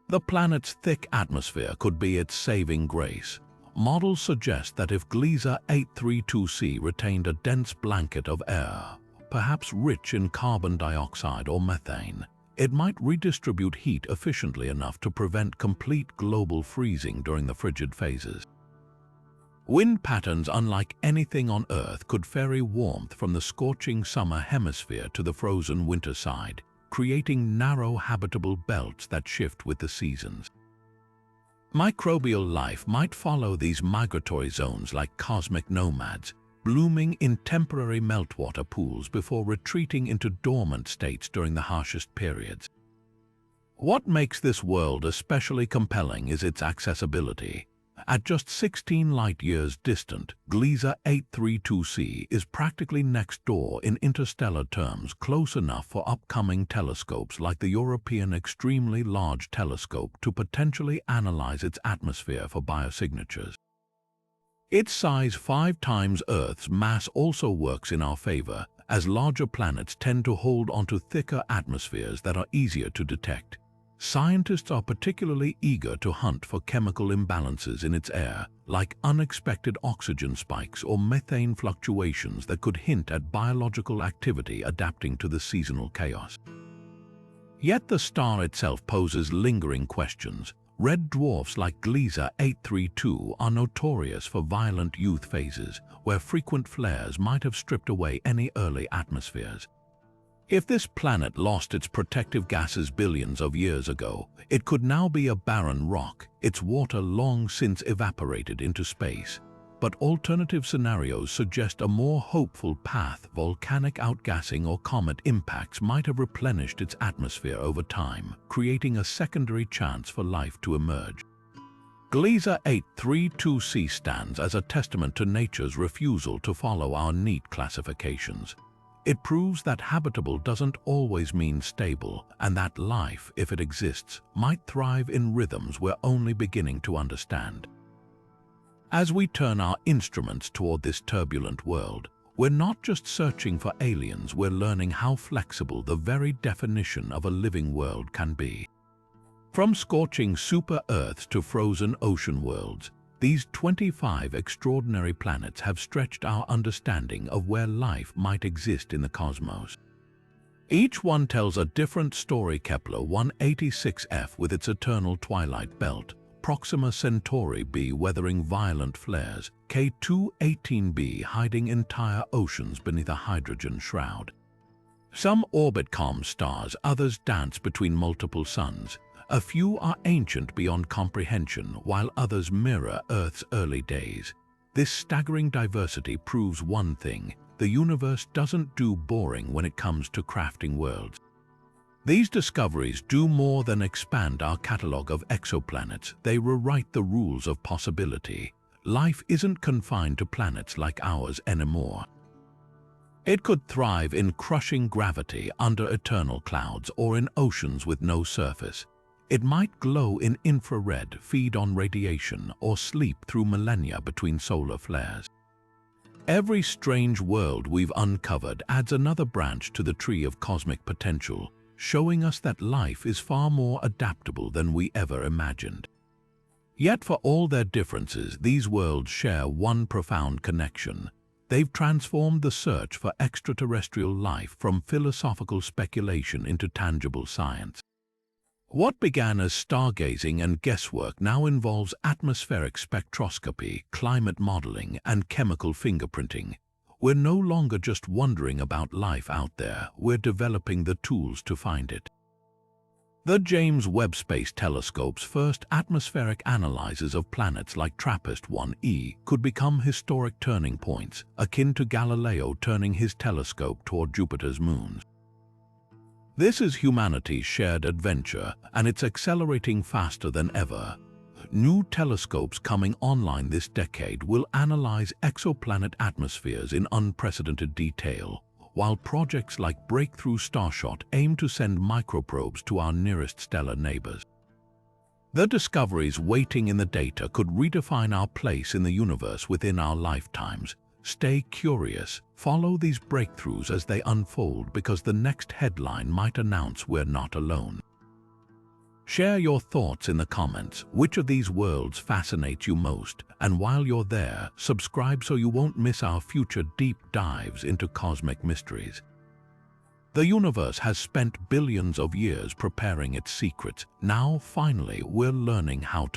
The planet's thick atmosphere could be its saving grace. Models suggest that if Gliese 832c retained a dense blanket of air, perhaps rich in carbon dioxide or methane, it might redistribute heat efficiently enough to prevent complete global freezing during the frigid phases. Wind patterns unlike anything on Earth could ferry warmth from the scorching summer hemisphere to the frozen winter side, creating narrow habitable belts that shift with the seasons. Microbial life might follow these migratory zones like cosmic nomads, blooming in temporary meltwater pools before retreating into dormant states during the harshest periods. What makes this world especially compelling is its accessibility. At just 16 light-years distant, Gliese 832c is practically next door in interstellar terms, close enough for upcoming telescopes like the European Extremely Large Telescope to potentially analyze its atmosphere for biosignatures. Its size 5 times Earth's mass also works in our favor, as larger planets tend to hold onto thicker atmospheres that are easier to detect. Scientists are particularly eager to hunt for chemical imbalances in its air, like unexpected oxygen spikes or methane fluctuations that could hint at biological activity adapting to the seasonal chaos. Yet the star itself poses lingering questions. Red dwarfs like Gliese 832 are notorious for violent youth phases, where frequent flares might have stripped away any early atmospheres. If this planet lost its protective gases billions of years ago, it could now be a barren rock, its water long since evaporated into space. But alternative scenarios suggest a more hopeful path. Volcanic outgassing or comet impacts might have replenished its atmosphere over time, creating a secondary chance for life to emerge. Gliese 832c stands as a testament to nature's refusal to follow our neat classifications. It proves that habitable doesn't always mean stable, and that life, if it exists, might thrive in rhythms we're only beginning to understand. As we turn our instruments toward this turbulent world, we're not just searching for aliens, we're learning how flexible the very definition of a living world can be. From scorching super-Earths to frozen ocean worlds, these 25 extraordinary planets have stretched our understanding of where life might exist in the cosmos. Each one tells a different story. Kepler-452b with its eternal twilight belt, Proxima Centauri b weathering violent flares, K2-18b hiding entire oceans beneath a hydrogen shroud. Some orbit calm stars, others dance between multiple suns. A few are ancient beyond comprehension, while others mirror Earth's early days. This staggering diversity proves one thing: the universe doesn't do boring when it comes to crafting worlds. These discoveries do more than expand our catalogue of exoplanets, they rewrite the rules of possibility. Life isn't confined to planets like ours anymore. It could thrive in crushing gravity under eternal clouds or in oceans with no surface. It might glow in infrared, feed on radiation, or sleep through millennia between solar flares. Every strange world we've uncovered adds another branch to the tree of cosmic potential, showing us that life is far more adaptable than we ever imagined. Yet for all their differences, these worlds share one profound connection. They've transformed the search for extraterrestrial life from philosophical speculation into tangible science. What began as stargazing and guesswork now involves atmospheric spectroscopy, climate modeling, and chemical fingerprinting. We're no longer just wondering about life out there, we're developing the tools to find it. The James Webb Space Telescope's first atmospheric analyses of planets like Trappist 1e could become historic turning points, akin to Galileo turning his telescope toward Jupiter's moons. This is humanity's shared adventure, and it's accelerating faster than ever. New telescopes coming online this decade will analyze exoplanet atmospheres in unprecedented detail, while projects like Breakthrough Starshot aim to send microprobes to our nearest stellar neighbors. The discoveries waiting in the data could redefine our place in the universe within our lifetimes. Stay curious, follow these breakthroughs as they unfold, because the next headline might announce we're not alone. Share your thoughts in the comments. Which of these worlds fascinates you most? And while you're there, subscribe so you won't miss our future deep dives into cosmic mysteries. The universe has spent billions of years preparing its secrets. Now, finally, we're learning how to